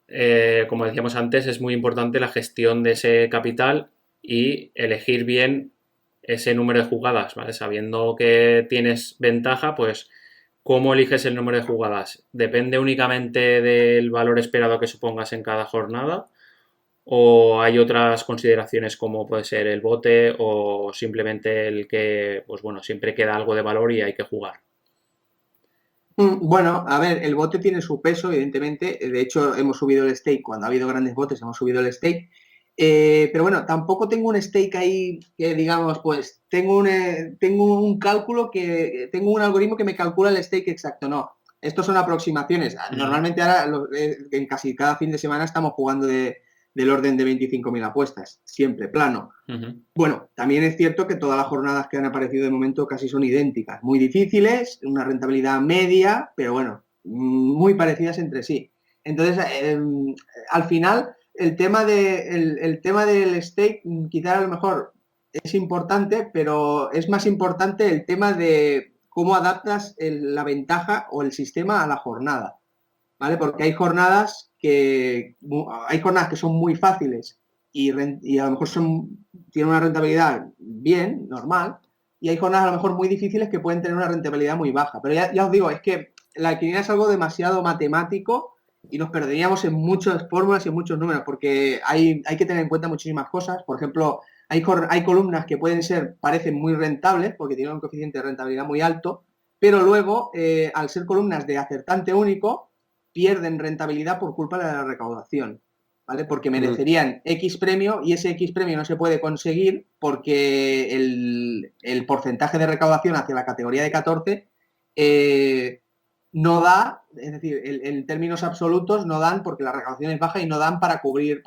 como decíamos antes, es muy importante la gestión de ese capital y elegir bien ese número de jugadas, ¿vale? Sabiendo que tienes ventaja, pues ¿cómo eliges el número de jugadas? ¿Depende únicamente del valor esperado que supongas en cada jornada? ¿O hay otras consideraciones como puede ser el bote o simplemente el que, pues bueno, siempre queda algo de valor y hay que jugar? Bueno, a ver, el bote tiene su peso, evidentemente. De hecho, hemos subido el stake. Cuando ha habido grandes botes, hemos subido el stake. Pero bueno, tampoco tengo un stake ahí que digamos, pues tengo un cálculo tengo un algoritmo que me calcula el stake exacto. No, estos son aproximaciones. Normalmente ahora en casi cada fin de semana estamos jugando del orden de 25.000 apuestas, siempre plano. Bueno, también es cierto que todas las jornadas que han aparecido de momento casi son idénticas, muy difíciles, una rentabilidad media, pero bueno, muy parecidas entre sí. Entonces, al final, el tema del stake, quizá a lo mejor es importante, pero es más importante el tema de cómo adaptas la ventaja o el sistema a la jornada, ¿vale? Porque hay jornadas que son muy fáciles y a lo mejor tienen una rentabilidad bien, normal, y hay jornadas a lo mejor muy difíciles que pueden tener una rentabilidad muy baja. Pero ya os digo, es que la quiniela es algo demasiado matemático y nos perderíamos en muchas fórmulas y en muchos números, porque hay que tener en cuenta muchísimas cosas. Por ejemplo, hay columnas que parecen muy rentables porque tienen un coeficiente de rentabilidad muy alto, pero luego, al ser columnas de acertante único, pierden rentabilidad por culpa de la recaudación, ¿vale? Porque merecerían X premio y ese X premio no se puede conseguir porque el porcentaje de recaudación hacia la categoría de 14 no da, es decir, en términos absolutos no dan porque la recaudación es baja y no dan para cubrir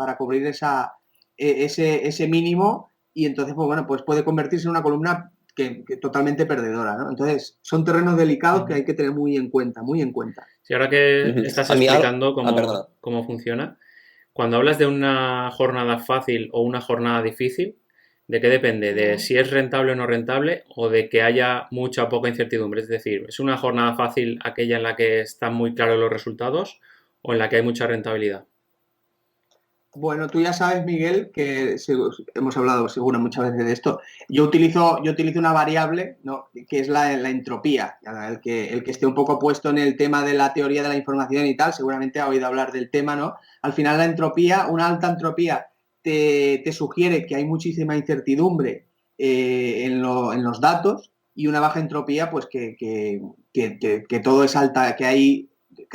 ese mínimo, y entonces, pues bueno, pues puede convertirse en una columna que totalmente perdedora, ¿no? Entonces, son terrenos delicados que hay que tener muy en cuenta, muy en cuenta. Sí, ahora que estás A mí explicando perdona. cómo funciona, cuando hablas de una jornada fácil o una jornada difícil, ¿de qué depende? ¿De si es rentable o no rentable o de que haya mucha o poca incertidumbre? Es decir, ¿es una jornada fácil aquella en la que están muy claros los resultados o en la que hay mucha rentabilidad? Bueno, tú ya sabes, Miguel, que hemos hablado seguro muchas veces de esto. Yo utilizo una variable, ¿no?, que es la entropía. El que esté un poco puesto en el tema de la teoría de la información y tal, seguramente ha oído hablar del tema, ¿no? Al final la entropía, una alta entropía, te sugiere que hay muchísima incertidumbre en los datos, y una baja entropía, pues que todo es alta, que hay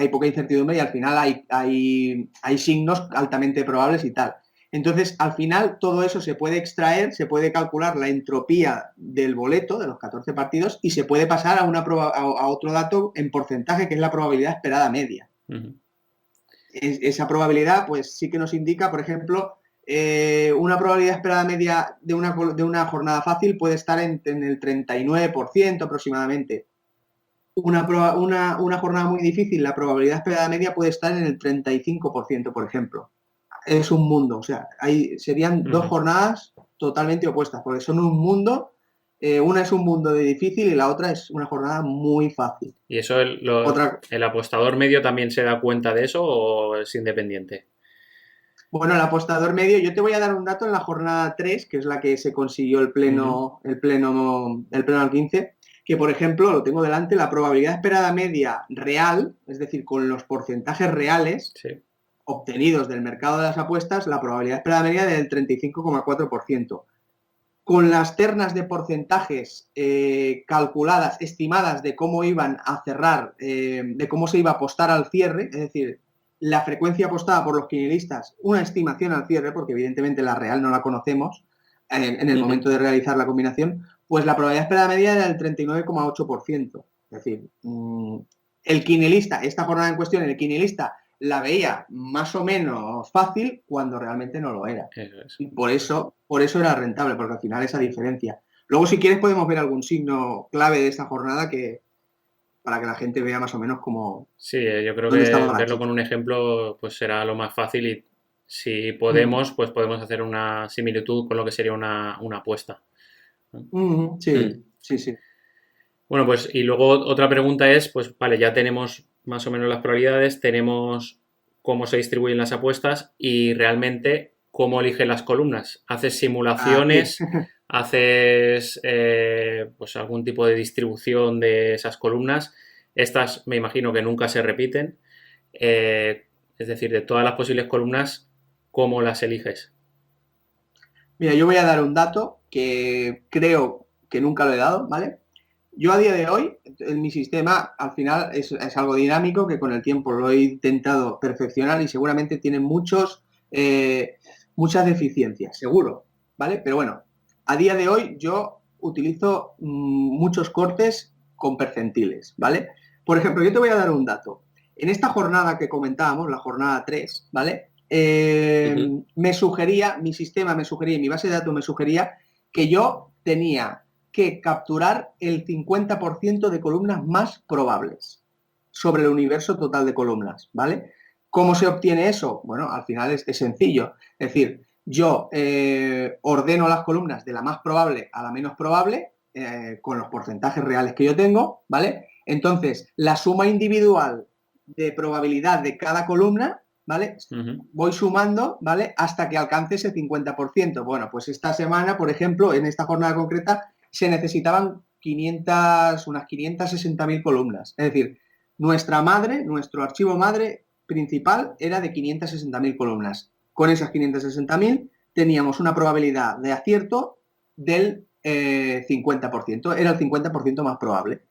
poca incertidumbre y al final hay signos altamente probables y tal. Entonces, al final, todo eso se puede extraer, se puede calcular la entropía del boleto de los 14 partidos y se puede pasar a otro dato en porcentaje, que es la probabilidad esperada media. Esa probabilidad, pues sí que nos indica, por ejemplo, una probabilidad esperada media de una jornada fácil puede estar en el 39% aproximadamente. Una jornada muy difícil, la probabilidad esperada media puede estar en el 35%, por ejemplo. Es un mundo, o sea, serían dos jornadas totalmente opuestas, porque son un mundo, una es un mundo de difícil y la otra es una jornada muy fácil. ¿Y eso el apostador medio también se da cuenta de eso o es independiente? Bueno, el apostador medio, yo te voy a dar un dato en la jornada 3, que es la que se consiguió el pleno al 15, que por ejemplo, lo tengo delante, la probabilidad esperada media real, es decir, con los porcentajes reales obtenidos del mercado de las apuestas, la probabilidad esperada media del 35,4%. Con las ternas de porcentajes calculadas, estimadas de cómo iban a cerrar, de cómo se iba a apostar al cierre, es decir, la frecuencia apostada por los quinielistas, una estimación al cierre, porque evidentemente la real no la conocemos en el momento de realizar la combinación, pues la probabilidad esperada media era del 39,8%. Es decir, el quinielista, esta jornada en cuestión, el quinielista la veía más o menos fácil cuando realmente no lo era. Eso es. Y por eso era rentable, porque al final esa diferencia. Luego, si quieres, podemos ver algún signo clave de esta jornada para que la gente vea más o menos cómo... Sí, yo creo que verlo con un ejemplo pues será lo más fácil, y si podemos, pues podemos hacer una similitud con lo que sería una apuesta. Sí. Bueno, pues y luego otra pregunta es, pues vale, ya tenemos más o menos las probabilidades, tenemos cómo se distribuyen las apuestas y realmente cómo eliges las columnas. ¿Haces simulaciones? ¿Haces pues algún tipo de distribución de esas columnas? Estas me imagino que nunca se repiten. Es decir, de todas las posibles columnas, ¿cómo las eliges? Mira, yo voy a dar un dato que creo que nunca lo he dado, ¿vale? Yo a día de hoy, en mi sistema, al final es algo dinámico que con el tiempo lo he intentado perfeccionar y seguramente tiene muchas deficiencias, seguro, ¿vale? Pero bueno, a día de hoy yo utilizo muchos cortes con percentiles, ¿vale? Por ejemplo, yo te voy a dar un dato. En esta jornada que comentábamos, la jornada 3, ¿vale? Me sugería, mi sistema me sugería, mi base de datos me sugería que yo tenía que capturar el 50% de columnas más probables sobre el universo total de columnas, ¿vale? ¿Cómo se obtiene eso? Bueno, al final es sencillo. Es decir, yo ordeno las columnas de la más probable a la menos probable con los porcentajes reales que yo tengo, ¿vale? Entonces, la suma individual de probabilidad de cada columna, ¿vale? Voy sumando, ¿vale? Hasta que alcance ese 50%. Bueno, pues esta semana, por ejemplo, en esta jornada concreta, se necesitaban unas 560.000 columnas. Es decir, nuestro archivo madre principal era de 560.000 columnas. Con esas 560.000 teníamos una probabilidad de acierto del 50%. Era el 50% más probable.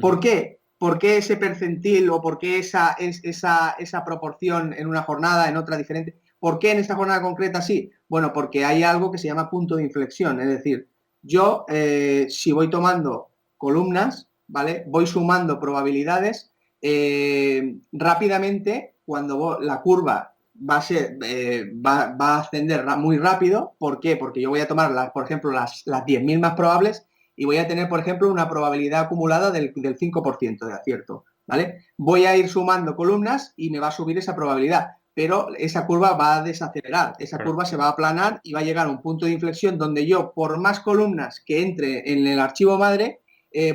¿Por qué? ¿Por qué ese percentil o por qué esa proporción en una jornada, en otra diferente? ¿Por qué en esta jornada concreta sí? Bueno, porque hay algo que se llama punto de inflexión. Es decir, yo, si voy tomando columnas, ¿vale? Voy sumando probabilidades, rápidamente, cuando la curva va a ascender muy rápido. ¿Por qué? Porque yo voy a tomar, por ejemplo, las 10.000 más probables y voy a tener, por ejemplo, una probabilidad acumulada del 5% de acierto, ¿vale? Voy a ir sumando columnas y me va a subir esa probabilidad, pero esa curva va a desacelerar, esa curva se va a aplanar y va a llegar a un punto de inflexión donde yo, por más columnas que entre en el archivo madre,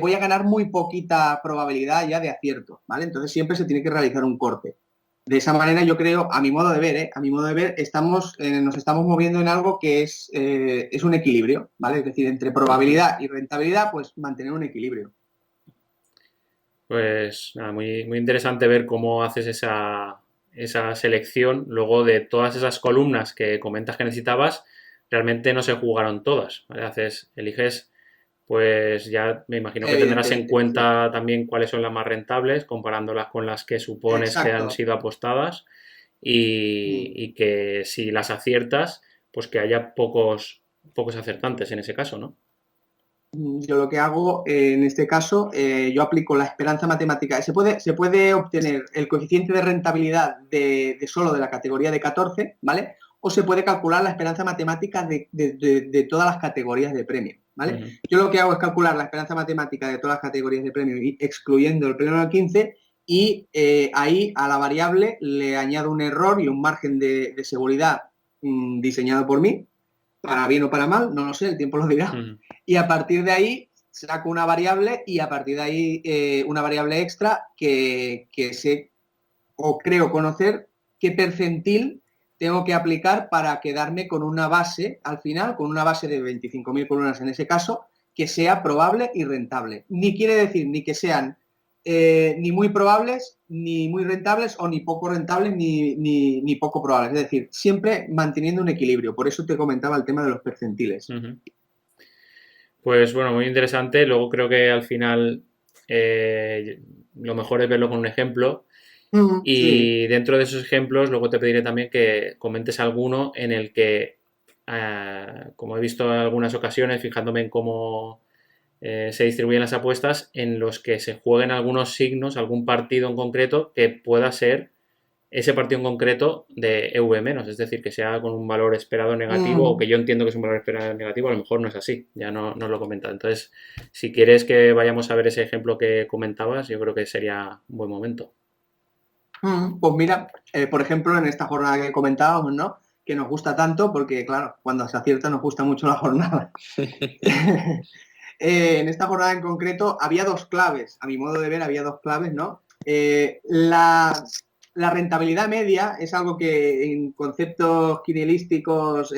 voy a ganar muy poquita probabilidad ya de acierto, ¿vale? Entonces siempre se tiene que realizar un corte. De esa manera yo creo, a mi modo de ver, nos estamos moviendo en algo que es un equilibrio, ¿vale? Es decir, entre probabilidad y rentabilidad, pues mantener un equilibrio. Pues nada, muy, muy interesante ver cómo haces esa selección. Luego de todas esas columnas que comentas que necesitabas, realmente no se jugaron todas, ¿vale? Eliges, pues ya me imagino que tendrás en cuenta también cuáles son las más rentables, comparándolas con las que supones que han sido apostadas y que si las aciertas, pues que haya pocos acertantes en ese caso, ¿no? Yo lo que hago en este caso, yo aplico la esperanza matemática. Se puede obtener el coeficiente de rentabilidad de solo de la categoría de 14, ¿vale? O se puede calcular la esperanza matemática de todas las categorías de premio, ¿vale? Yo lo que hago es calcular la esperanza matemática de todas las categorías de premio, excluyendo el premio del 15, y ahí a la variable le añado un error y un margen de seguridad diseñado por mí, para bien o para mal, no lo sé, el tiempo lo dirá. Y a partir de ahí saco una variable y a partir de ahí una variable extra que sé o creo conocer qué percentil tengo que aplicar para quedarme con una base, al final, con una base de 25.000 columnas en ese caso, que sea probable y rentable. Ni quiere decir ni que sean ni muy probables, ni muy rentables, o ni poco rentables, ni poco probables. Es decir, siempre manteniendo un equilibrio. Por eso te comentaba el tema de los percentiles. Pues bueno, muy interesante. Luego creo que al final lo mejor es verlo con un ejemplo. Y dentro de esos ejemplos, luego te pediré también que comentes alguno en el que, como he visto en algunas ocasiones, fijándome en cómo se distribuyen las apuestas, en los que se jueguen algunos signos, algún partido en concreto que pueda ser ese partido en concreto de EV-, es decir, que sea con un valor esperado negativo o que yo entiendo que es un valor esperado negativo, a lo mejor no es así, ya no lo he comentado. Entonces, si quieres que vayamos a ver ese ejemplo que comentabas, yo creo que sería un buen momento. Pues mira, por ejemplo, en esta jornada que comentábamos, ¿no? Que nos gusta tanto porque, claro, cuando se acierta nos gusta mucho la jornada. En esta jornada en concreto había dos claves, a mi modo de ver había dos claves, ¿no? La la rentabilidad media es algo que en conceptos quinielísticos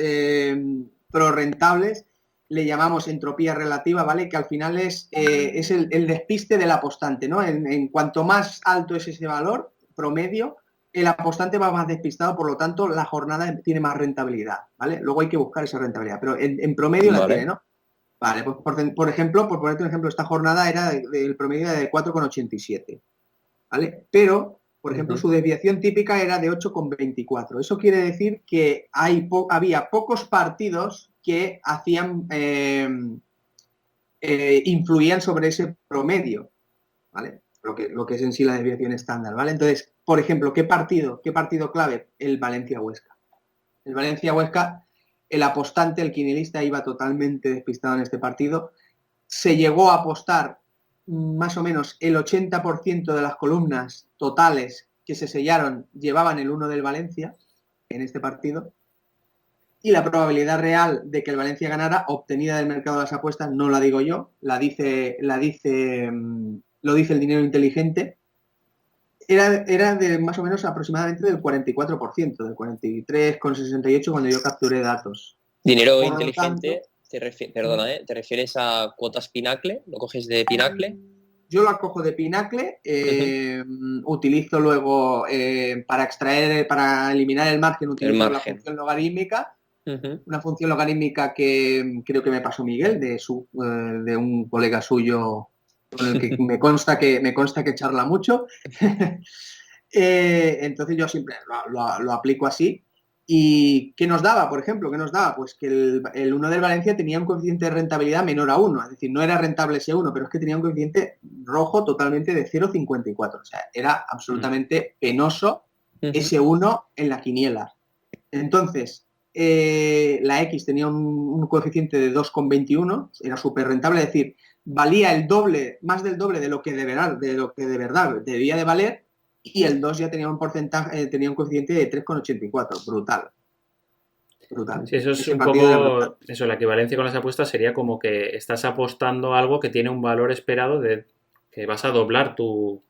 prorrentables le llamamos entropía relativa, ¿vale? Que al final es el despiste del apostante, ¿no? En cuanto más alto es ese valor promedio, el apostante va más despistado, por lo tanto, la jornada tiene más rentabilidad, ¿vale? Luego hay que buscar esa rentabilidad, pero en promedio la tiene, ¿no? Vale, pues por ejemplo, por ponerte un ejemplo, esta jornada era del promedio de 4,87, ¿vale? Pero, por ejemplo, su desviación típica era de 8,24. Eso quiere decir que había pocos partidos que hacían influían sobre ese promedio, ¿vale? Lo que es en sí la desviación estándar, ¿vale? Entonces, por ejemplo, ¿qué partido clave? El Valencia-Huesca. El Valencia-Huesca, el apostante, el quinielista, iba totalmente despistado en este partido. Se llegó a apostar más o menos el 80% de las columnas totales que se sellaron llevaban el 1 del Valencia en este partido. Y la probabilidad real de que el Valencia ganara, obtenida del mercado de las apuestas, no la digo yo, lo dice el dinero inteligente, era de más o menos aproximadamente del 44%, del 43,68 cuando yo capturé datos. Dinero inteligente, ¿te refieres a cuotas Pinacle? ¿Lo coges de Pinacle? Yo lo cojo de Pinacle, utilizo luego para eliminar el margen, utilizo la función logarítmica. Una función logarítmica que creo que me pasó Miguel, de un colega suyo con el que me consta que charla mucho. Entonces yo siempre lo aplico así. ¿Y qué nos daba, por ejemplo? ¿Qué nos daba? Pues que el 1 del Valencia tenía un coeficiente de rentabilidad menor a 1, es decir, no era rentable ese 1, pero es que tenía un coeficiente rojo totalmente de 0,54. O sea, era absolutamente penoso ese 1 en la quiniela. Entonces, la X tenía un coeficiente de 2,21, era súper rentable, es decir, valía el doble, más del doble de lo que de verdad debía de valer, y el 2 ya tenía un porcentaje, tenía un coeficiente de 3,84, brutal. Sí, eso es un poco, eso, la equivalencia con las apuestas sería como que estás apostando algo que tiene un valor esperado de que vas a doblar tu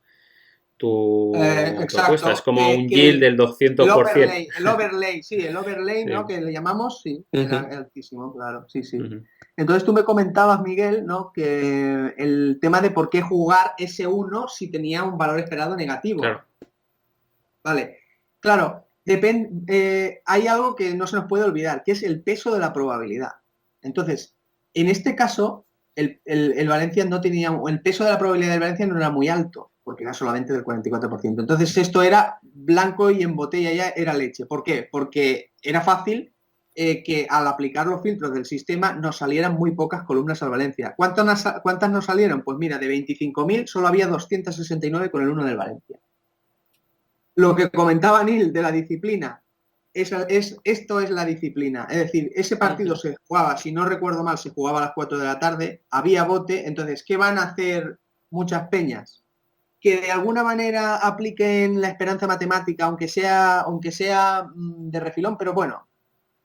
apuesta. Es como un yield del 200%. El overlay, ¿no? Que le llamamos, sí, era altísimo, claro, sí. Entonces tú me comentabas, Miguel, ¿no? Que el tema de por qué jugar ese 1 si tenía un valor esperado negativo. Claro. Vale, claro, hay algo que no se nos puede olvidar, que es el peso de la probabilidad. Entonces, en este caso, el Valencia no tenía, el peso de la probabilidad del Valencia no era muy alto, porque era solamente del 44%. Entonces esto era blanco y en botella ya era leche. ¿Por qué? Porque era fácil que al aplicar los filtros del sistema nos salieran muy pocas columnas al Valencia. ¿Cuántas nos salieron? Pues mira, de 25.000 solo había 269 con el 1 del Valencia. Lo que comentaba Neil de la disciplina, esto es la disciplina. Es decir, ese partido se jugaba, si no recuerdo mal, se jugaba a las 4 de la tarde, había bote. Entonces, ¿qué van a hacer muchas peñas? Que de alguna manera apliquen la esperanza matemática, aunque sea de refilón, pero bueno,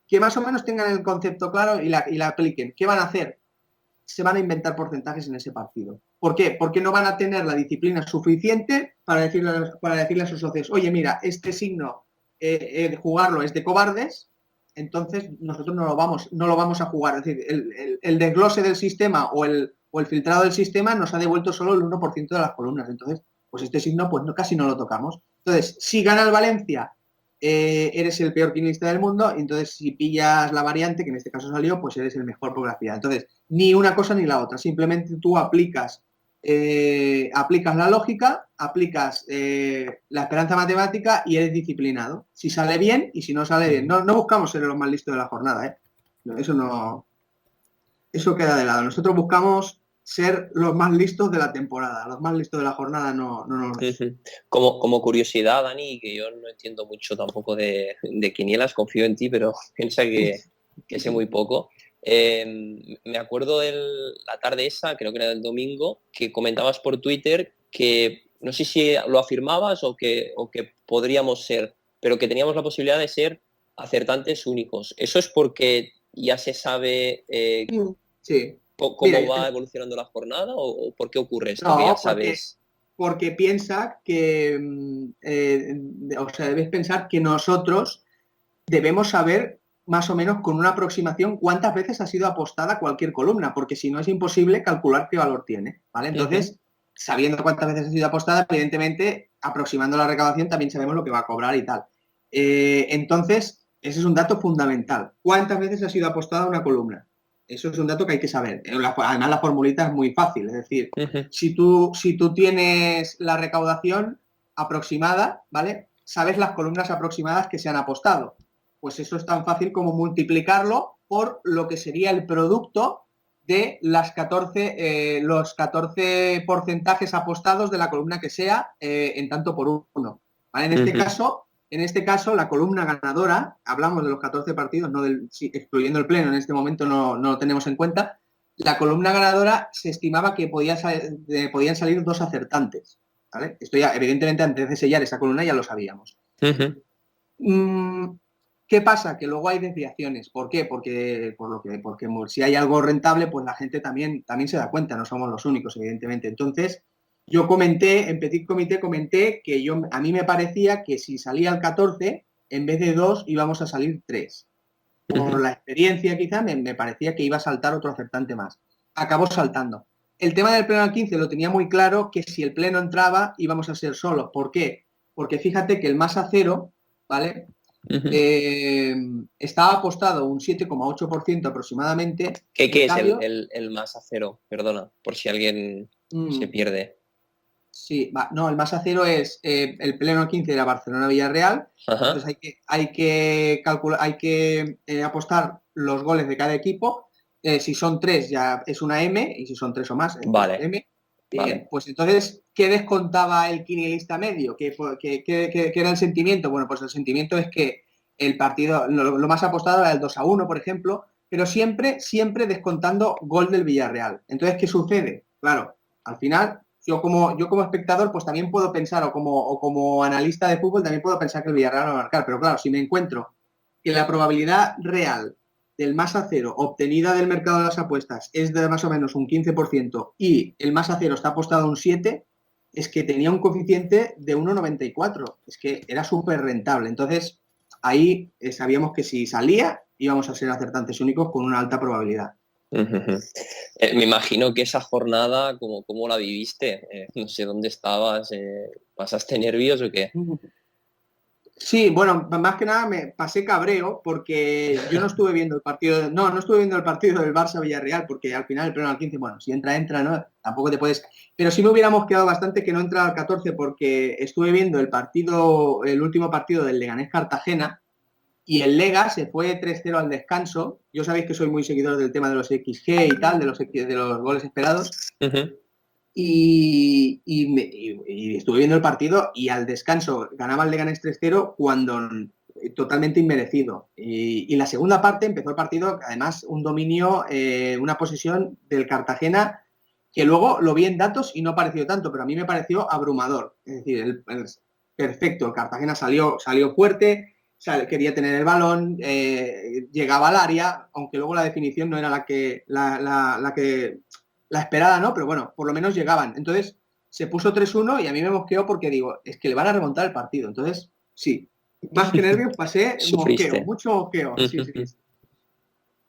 que más o menos tengan el concepto claro y la apliquen. ¿Qué van a hacer? Se van a inventar porcentajes en ese partido. ¿Por qué? Porque no van a tener la disciplina suficiente para decirle a sus socios, oye, mira, este signo jugarlo es de cobardes, entonces nosotros no lo vamos a jugar. Es decir, el desglose del sistema o el filtrado del sistema nos ha devuelto solo el 1% de las columnas. Entonces, pues este signo pues casi no lo tocamos. Entonces, si gana el Valencia, eres el peor quinielista del mundo. Entonces, si pillas la variante, que en este caso salió, pues eres el mejor por la fiabilidad. Entonces, ni una cosa ni la otra. Simplemente tú aplicas la lógica, aplicas la esperanza matemática y eres disciplinado. Si sale bien y si no sale bien. No buscamos ser los más listos de la jornada, ¿eh? Eso queda de lado. Nosotros buscamos ser los más listos de la temporada. Los más listos de la jornada no. Como curiosidad, Dani, que yo no entiendo mucho tampoco de quinielas, confío en ti, pero piensa que sé muy poco. Me acuerdo de la tarde esa, creo que era del domingo, que comentabas por Twitter que no sé si lo afirmabas o que podríamos ser, pero que teníamos la posibilidad de ser acertantes únicos. ¿Eso es porque ya se sabe sí. cómo va evolucionando la jornada o por qué ocurre esto? No, que ya sabes. porque piensa que, debes pensar que nosotros debemos saber más o menos con una aproximación cuántas veces ha sido apostada cualquier columna, porque si no es imposible calcular qué valor tiene, ¿vale? Entonces, sabiendo cuántas veces ha sido apostada, evidentemente, aproximando la recaudación también sabemos lo que va a cobrar y tal. Entonces, ese es un dato fundamental. ¿Cuántas veces ha sido apostada una columna? Eso es un dato que hay que saber. Además, la formulita es muy fácil. Es decir, si tú tienes la recaudación aproximada, ¿vale? Sabes las columnas aproximadas que se han apostado. Pues eso es tan fácil como multiplicarlo por lo que sería el producto de los 14 porcentajes apostados de la columna que sea en tanto por uno. ¿Vale? En este caso, la columna ganadora, hablamos de los 14 partidos, excluyendo el pleno, en este momento no lo tenemos en cuenta, la columna ganadora se estimaba que podían salir 2 acertantes. ¿Vale? Esto ya, evidentemente, antes de sellar esa columna ya lo sabíamos. ¿Qué pasa? Que luego hay desviaciones. ¿Por qué? Porque si hay algo rentable, pues la gente también se da cuenta, no somos los únicos, evidentemente. Entonces, yo en Petit Comité comenté que a mí me parecía que si salía el 14, en vez de 2 íbamos a salir 3. Por la experiencia quizá me parecía que iba a saltar otro acertante más. Acabó saltando. El tema del pleno al 15 lo tenía muy claro, que si el pleno entraba íbamos a ser solos. ¿Por qué? Porque fíjate que el más a cero, ¿vale? Estaba apostado un 7,8% aproximadamente. ¿Qué es el más a cero? Perdona, por si alguien se pierde. Sí, no, el más a cero es el pleno 15 de la Barcelona-Villarreal. Entonces hay que calcular, hay que apostar los goles de cada equipo. Si son 3 ya es una M, y si son 3 o más, vale. M. Bien, pues entonces, ¿qué descontaba el quinielista medio? ¿Qué era el sentimiento? Bueno, pues el sentimiento es que el partido, lo más apostado era el 2-1, por ejemplo, pero siempre descontando gol del Villarreal. Entonces, ¿qué sucede? Claro, al final, yo como espectador, pues también puedo pensar, o como analista de fútbol, también puedo pensar que el Villarreal va a marcar, pero claro, si me encuentro que la probabilidad real del más a cero obtenida del mercado de las apuestas es de más o menos un 15% y el más a cero está apostado a un 7%, es que tenía un coeficiente de 1,94. Es que era súper rentable. Entonces, ahí sabíamos que si salía íbamos a ser acertantes únicos con una alta probabilidad. Me imagino que esa jornada, ¿cómo la viviste? No sé dónde estabas. ¿Pasaste nervios o qué? Sí, bueno, más que nada me pasé cabreo porque yo no estuve viendo el partido, no estuve viendo el partido del Barça-Villarreal porque al final el pleno al 15, bueno, si entra, ¿no? Tampoco te puedes... Pero sí me hubiéramos quedado bastante que no entra al 14 porque estuve viendo el último partido del Leganés-Cartagena y el Lega se fue 3-0 al descanso. Yo sabéis que soy muy seguidor del tema de los XG y tal, de los goles esperados. Y estuve viendo el partido y al descanso ganaba el Leganés 3-0 cuando totalmente inmerecido. Y la segunda parte empezó el partido, además un dominio, una posesión del Cartagena que luego lo vi en datos y no pareció tanto, pero a mí me pareció abrumador. Es decir, perfecto, el Cartagena salió fuerte, quería tener el balón, llegaba al área, aunque luego la definición no era la esperada, ¿no? Pero bueno, por lo menos llegaban. Entonces, se puso 3-1 y a mí me mosqueó porque digo, es que le van a remontar el partido. Entonces, sí, más que nervios pasé mosqueo, mucho mosqueo. Sí.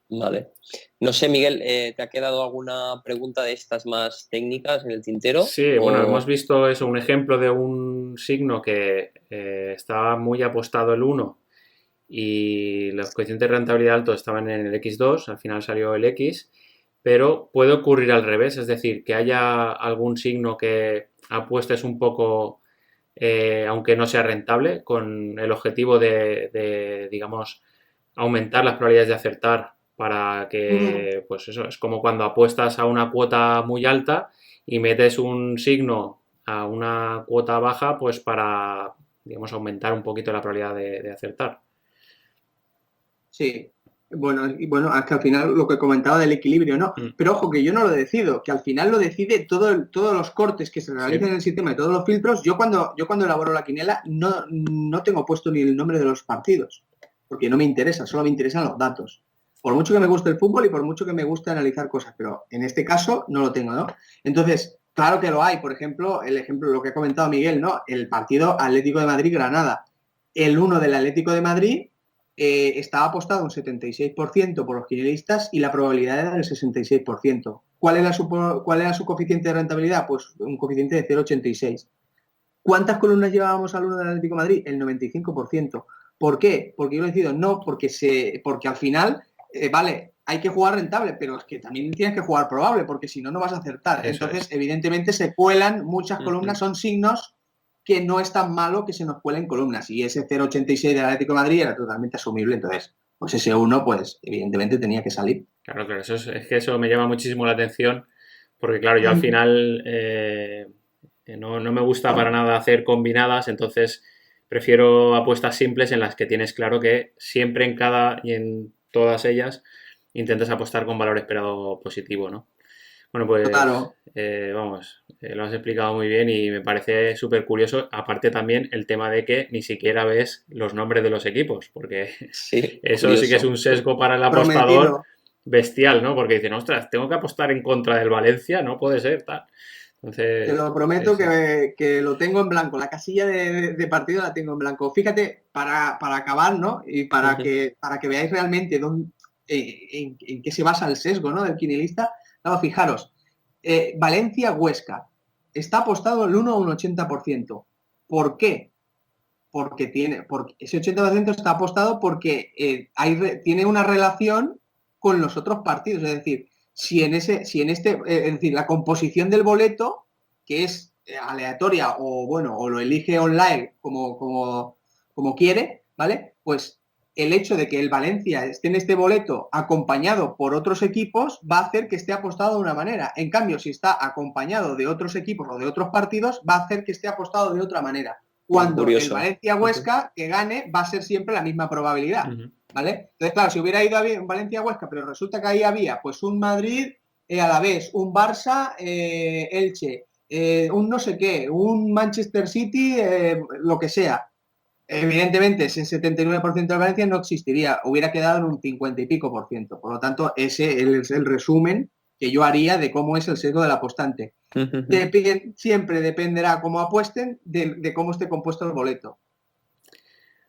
Vale. No sé, Miguel, ¿te ha quedado alguna pregunta de estas más técnicas en el tintero? Sí, bueno, hemos visto eso, un ejemplo de un signo que estaba muy apostado el 1 y los coeficientes de rentabilidad altos estaban en el X2, al final salió el X. Pero puede ocurrir al revés, es decir, que haya algún signo que apuestes un poco, aunque no sea rentable, con el objetivo de, digamos, aumentar las probabilidades de acertar para que, pues eso, es como cuando apuestas a una cuota muy alta y metes un signo a una cuota baja, pues para, digamos, aumentar un poquito la probabilidad de acertar. Sí. Bueno, es que al final lo que comentaba del equilibrio, ¿no? Pero ojo, que yo no lo decido, que al final lo decide todos los cortes que se realizan en el sistema y todos los filtros. Yo cuando elaboro la quiniela no tengo puesto ni el nombre de los partidos, porque no me interesa, solo me interesan los datos. Por mucho que me guste el fútbol y por mucho que me guste analizar cosas, pero en este caso no lo tengo, ¿no? Entonces, Claro que lo hay. Por ejemplo, lo que ha comentado Miguel, ¿no? El partido Atlético de Madrid-Granada. El 1 del Atlético de Madrid estaba apostado un 76% por los quinielistas y la probabilidad era del 66%. ¿Cuál era su coeficiente de rentabilidad? Pues un coeficiente de 0,86. ¿Cuántas columnas llevábamos al 1 del Atlético de Madrid? El 95%. ¿Por qué? Porque yo lo he decidido, no, porque al final, vale, hay que jugar rentable, pero es que también tienes que jugar probable, porque si no, no vas a acertar. Eso Entonces, es. evidentemente, se cuelan muchas columnas, son signos que no es tan malo que se nos cuelen columnas. Y ese 0,86 del Atlético de Madrid era totalmente asumible. Entonces, pues ese 1, pues evidentemente tenía que salir. Claro, eso es que eso me llama muchísimo la atención, porque claro, yo al final no me gusta para nada hacer combinadas, entonces prefiero apuestas simples en las que tienes claro que siempre en cada y en todas ellas intentas apostar con valor esperado positivo, ¿no? Bueno, pues Claro. vamos, lo has explicado muy bien y me parece súper curioso. Aparte también el tema de que ni siquiera ves los nombres de los equipos, porque Sí, eso curioso. sí que es un sesgo para el apostador Prometido. bestial, ¿no? Porque dicen, ostras, tengo que apostar en contra del Valencia, no puede ser, tal. Entonces, Te lo prometo sí. que lo tengo en blanco. La casilla de partido la tengo en blanco. Fíjate, para acabar, ¿no? Y para que veáis realmente en qué se basa el sesgo, ¿no? Del quinielista. Claro, fijaros, Valencia-Huesca está apostado el 1 a un 80%. ¿Por qué? Porque ese 80% está apostado porque tiene una relación con los otros partidos. Es decir, es decir, la composición del boleto, que es aleatoria o lo elige online como quiere, ¿vale? Pues el hecho de que el Valencia esté en este boleto acompañado por otros equipos va a hacer que esté apostado de una manera. En cambio, si está acompañado de otros equipos o de otros partidos, va a hacer que esté apostado de otra manera. Cuando Curioso. el Valencia-Huesca que gane va a ser siempre la misma probabilidad, ¿vale? Entonces, claro, si hubiera ido a Valencia-Huesca, pero resulta que ahí había pues un Madrid Alavés, un Barça Elche, un no sé qué, un Manchester City, lo que sea. Evidentemente, ese 79% de Valencia no existiría, hubiera quedado en un 50 y pico por ciento. Por lo tanto, ese es el resumen que yo haría de cómo es el sesgo del apostante. Siempre dependerá cómo apuesten de cómo esté compuesto el boleto.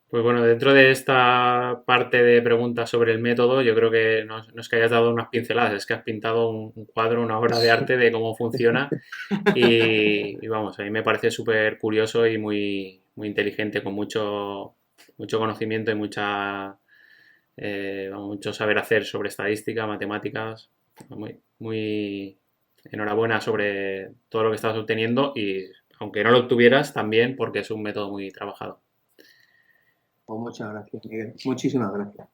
Pues bueno, dentro de esta parte de preguntas sobre el método, yo creo que no es que hayas dado unas pinceladas, es que has pintado un cuadro, una obra de arte de cómo funciona y vamos, a mí me parece súper curioso y muy, muy inteligente, con mucho conocimiento y mucho saber hacer sobre estadística, matemáticas. Muy enhorabuena sobre todo lo que estás obteniendo y aunque no lo obtuvieras, también porque es un método muy trabajado. Pues muchas gracias, Miguel. Muchísimas gracias.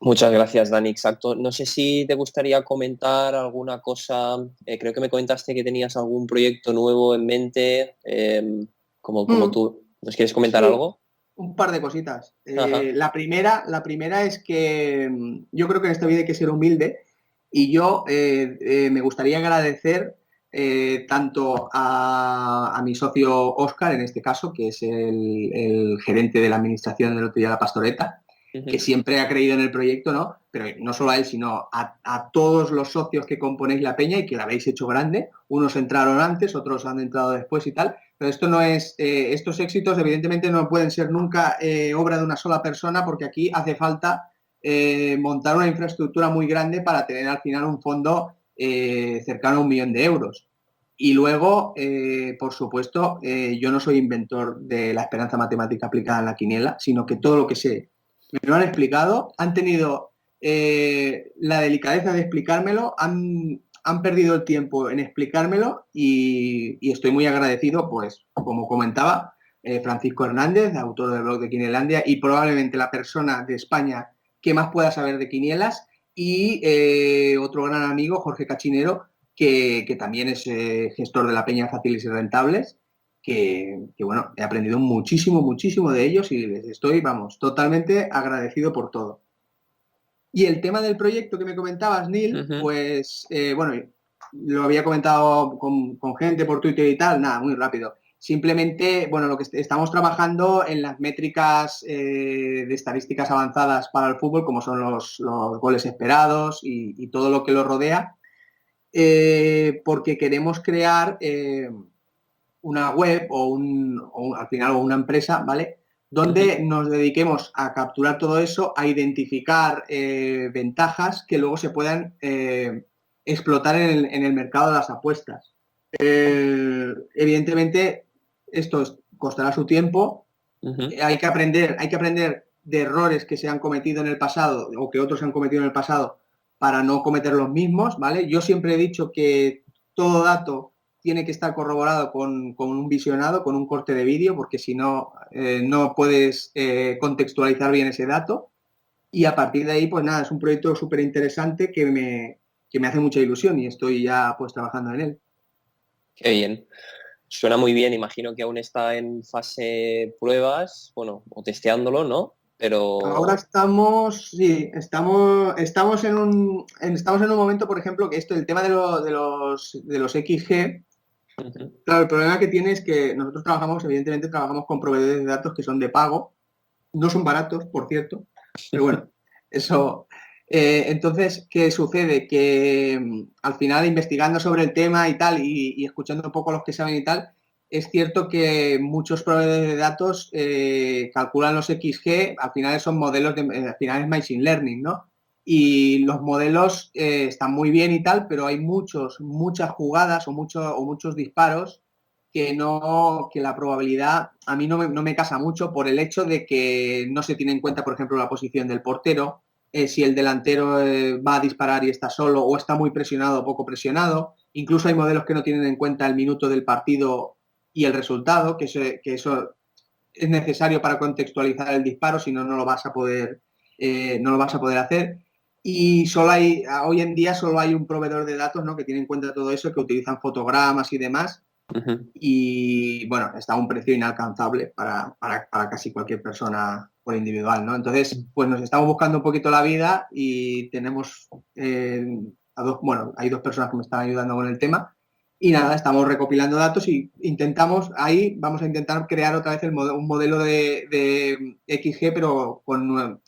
Muchas gracias, Dani. Exacto. No sé si te gustaría comentar alguna cosa. Creo que me comentaste que tenías algún proyecto nuevo en mente. Como tú. ¿Nos quieres comentar algo? Un par de cositas. La primera es que yo creo que en esta vida hay que ser humilde y yo me gustaría agradecer tanto a mi socio Óscar, en este caso, que es el gerente de la administración de Lotería La Pastoreta, que siempre ha creído en el proyecto, ¿no? Pero no solo a él, sino a todos los socios que componéis la peña y que la habéis hecho grande. Unos entraron antes, otros han entrado después y tal. Pero esto no es, estos éxitos evidentemente no pueden ser nunca obra de una sola persona porque aquí hace falta montar una infraestructura muy grande para tener al final un fondo cercano a 1 millón de euros. Y luego, por supuesto, yo no soy inventor de la esperanza matemática aplicada en la quiniela, sino que todo lo que sé me lo han explicado, han tenido la delicadeza de explicármelo, han perdido el tiempo en explicármelo y estoy muy agradecido, pues, como comentaba, Francisco Hernández, autor del blog de Quinielandia y probablemente la persona de España que más pueda saber de quinielas y otro gran amigo, Jorge Cachinero, que también es gestor de la Peña Fáciles y Rentables, que bueno, he aprendido muchísimo de ellos y les estoy, vamos, totalmente agradecido por todo. Y el tema del proyecto que me comentabas, Neil, pues, bueno, lo había comentado con gente por Twitter y tal, nada, muy rápido. Simplemente, bueno, lo que estamos trabajando en las métricas de estadísticas avanzadas para el fútbol, como son los goles esperados y todo lo que lo rodea. porque queremos crear una web al final una empresa, ¿vale? Donde nos dediquemos a capturar todo eso, a identificar ventajas que luego se puedan explotar en el mercado de las apuestas. Evidentemente, esto costará su tiempo. Hay que aprender de errores que se han cometido en el pasado o que otros han cometido en el pasado para no cometer los mismos, ¿vale? Yo siempre he dicho que todo dato tiene que estar corroborado con un visionado, con un corte de vídeo, porque si no, no puedes contextualizar bien ese dato. Y a partir de ahí, pues nada, es un proyecto súper interesante que me hace mucha ilusión y estoy ya pues trabajando en él. Qué bien. Suena muy bien, imagino que aún está en fase pruebas, bueno, o testeándolo, ¿no? Pero ahora estamos en un momento, por ejemplo, que el tema de los XG, claro, el problema que tiene es que nosotros evidentemente trabajamos con proveedores de datos que son de pago, no son baratos, por cierto, pero bueno, eso. Entonces, ¿qué sucede? Que al final, investigando sobre el tema y tal, y escuchando un poco a los que saben y tal, es cierto que muchos proveedores de datos calculan los XG, al final son modelos al final es Machine Learning, ¿no? Y los modelos están muy bien y tal, pero hay muchas jugadas o muchos disparos que la probabilidad a mí no me casa mucho por el hecho de que no se tiene en cuenta, por ejemplo, la posición del portero, si el delantero va a disparar y está solo o está muy presionado o poco presionado. Incluso hay modelos que no tienen en cuenta el minuto del partido y el resultado, que eso es necesario para contextualizar el disparo, si no, no lo vas a poder hacer. Y hoy en día solo hay un proveedor de datos, ¿no?, que tiene en cuenta todo eso, que utilizan fotogramas y demás. Y bueno, está a un precio inalcanzable para casi cualquier persona por individual, ¿no? Entonces, pues nos estamos buscando un poquito la vida y tenemos hay dos personas que me están ayudando con el tema. Y nada, estamos recopilando datos y vamos a intentar crear otra vez un modelo de XG, pero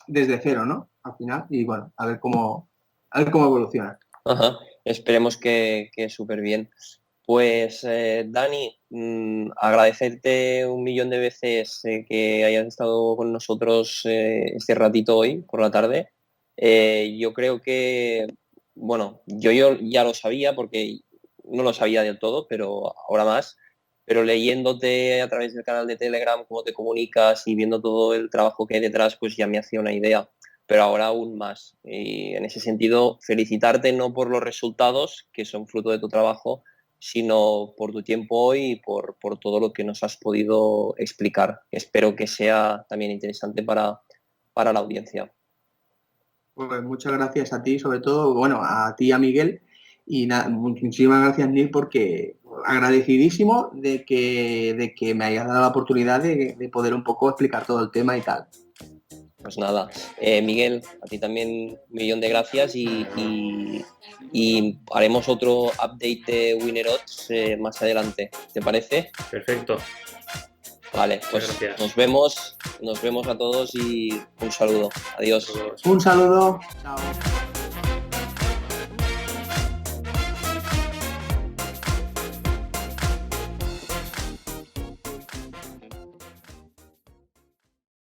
desde cero, ¿no? Al final, y bueno, a ver cómo evoluciona. Ajá. Esperemos que súper bien. Pues Dani, agradecerte 1.000.000 de veces que hayas estado con nosotros este ratito hoy por la tarde. Yo creo que, bueno, yo ya lo sabía porque no lo sabía del todo, pero ahora más. Pero leyéndote a través del canal de Telegram, cómo te comunicas y viendo todo el trabajo que hay detrás, pues ya me hacía una idea. Pero ahora aún más. Y en ese sentido, felicitarte no por los resultados, que son fruto de tu trabajo, sino por tu tiempo hoy y por todo lo que nos has podido explicar. Espero que sea también interesante para la audiencia. Pues muchas gracias a ti, sobre todo, bueno, a ti y a Miguel. Y nada, muchísimas gracias, Neil, porque agradecidísimo de que me hayas dado la oportunidad de poder un poco explicar todo el tema y tal. Pues nada, Miguel, a ti también 1.000.000 de gracias y haremos otro update de Winner Odds más adelante. ¿Te parece? Perfecto. Vale, pues gracias. nos vemos a todos y un saludo. Adiós. Un saludo. Chao.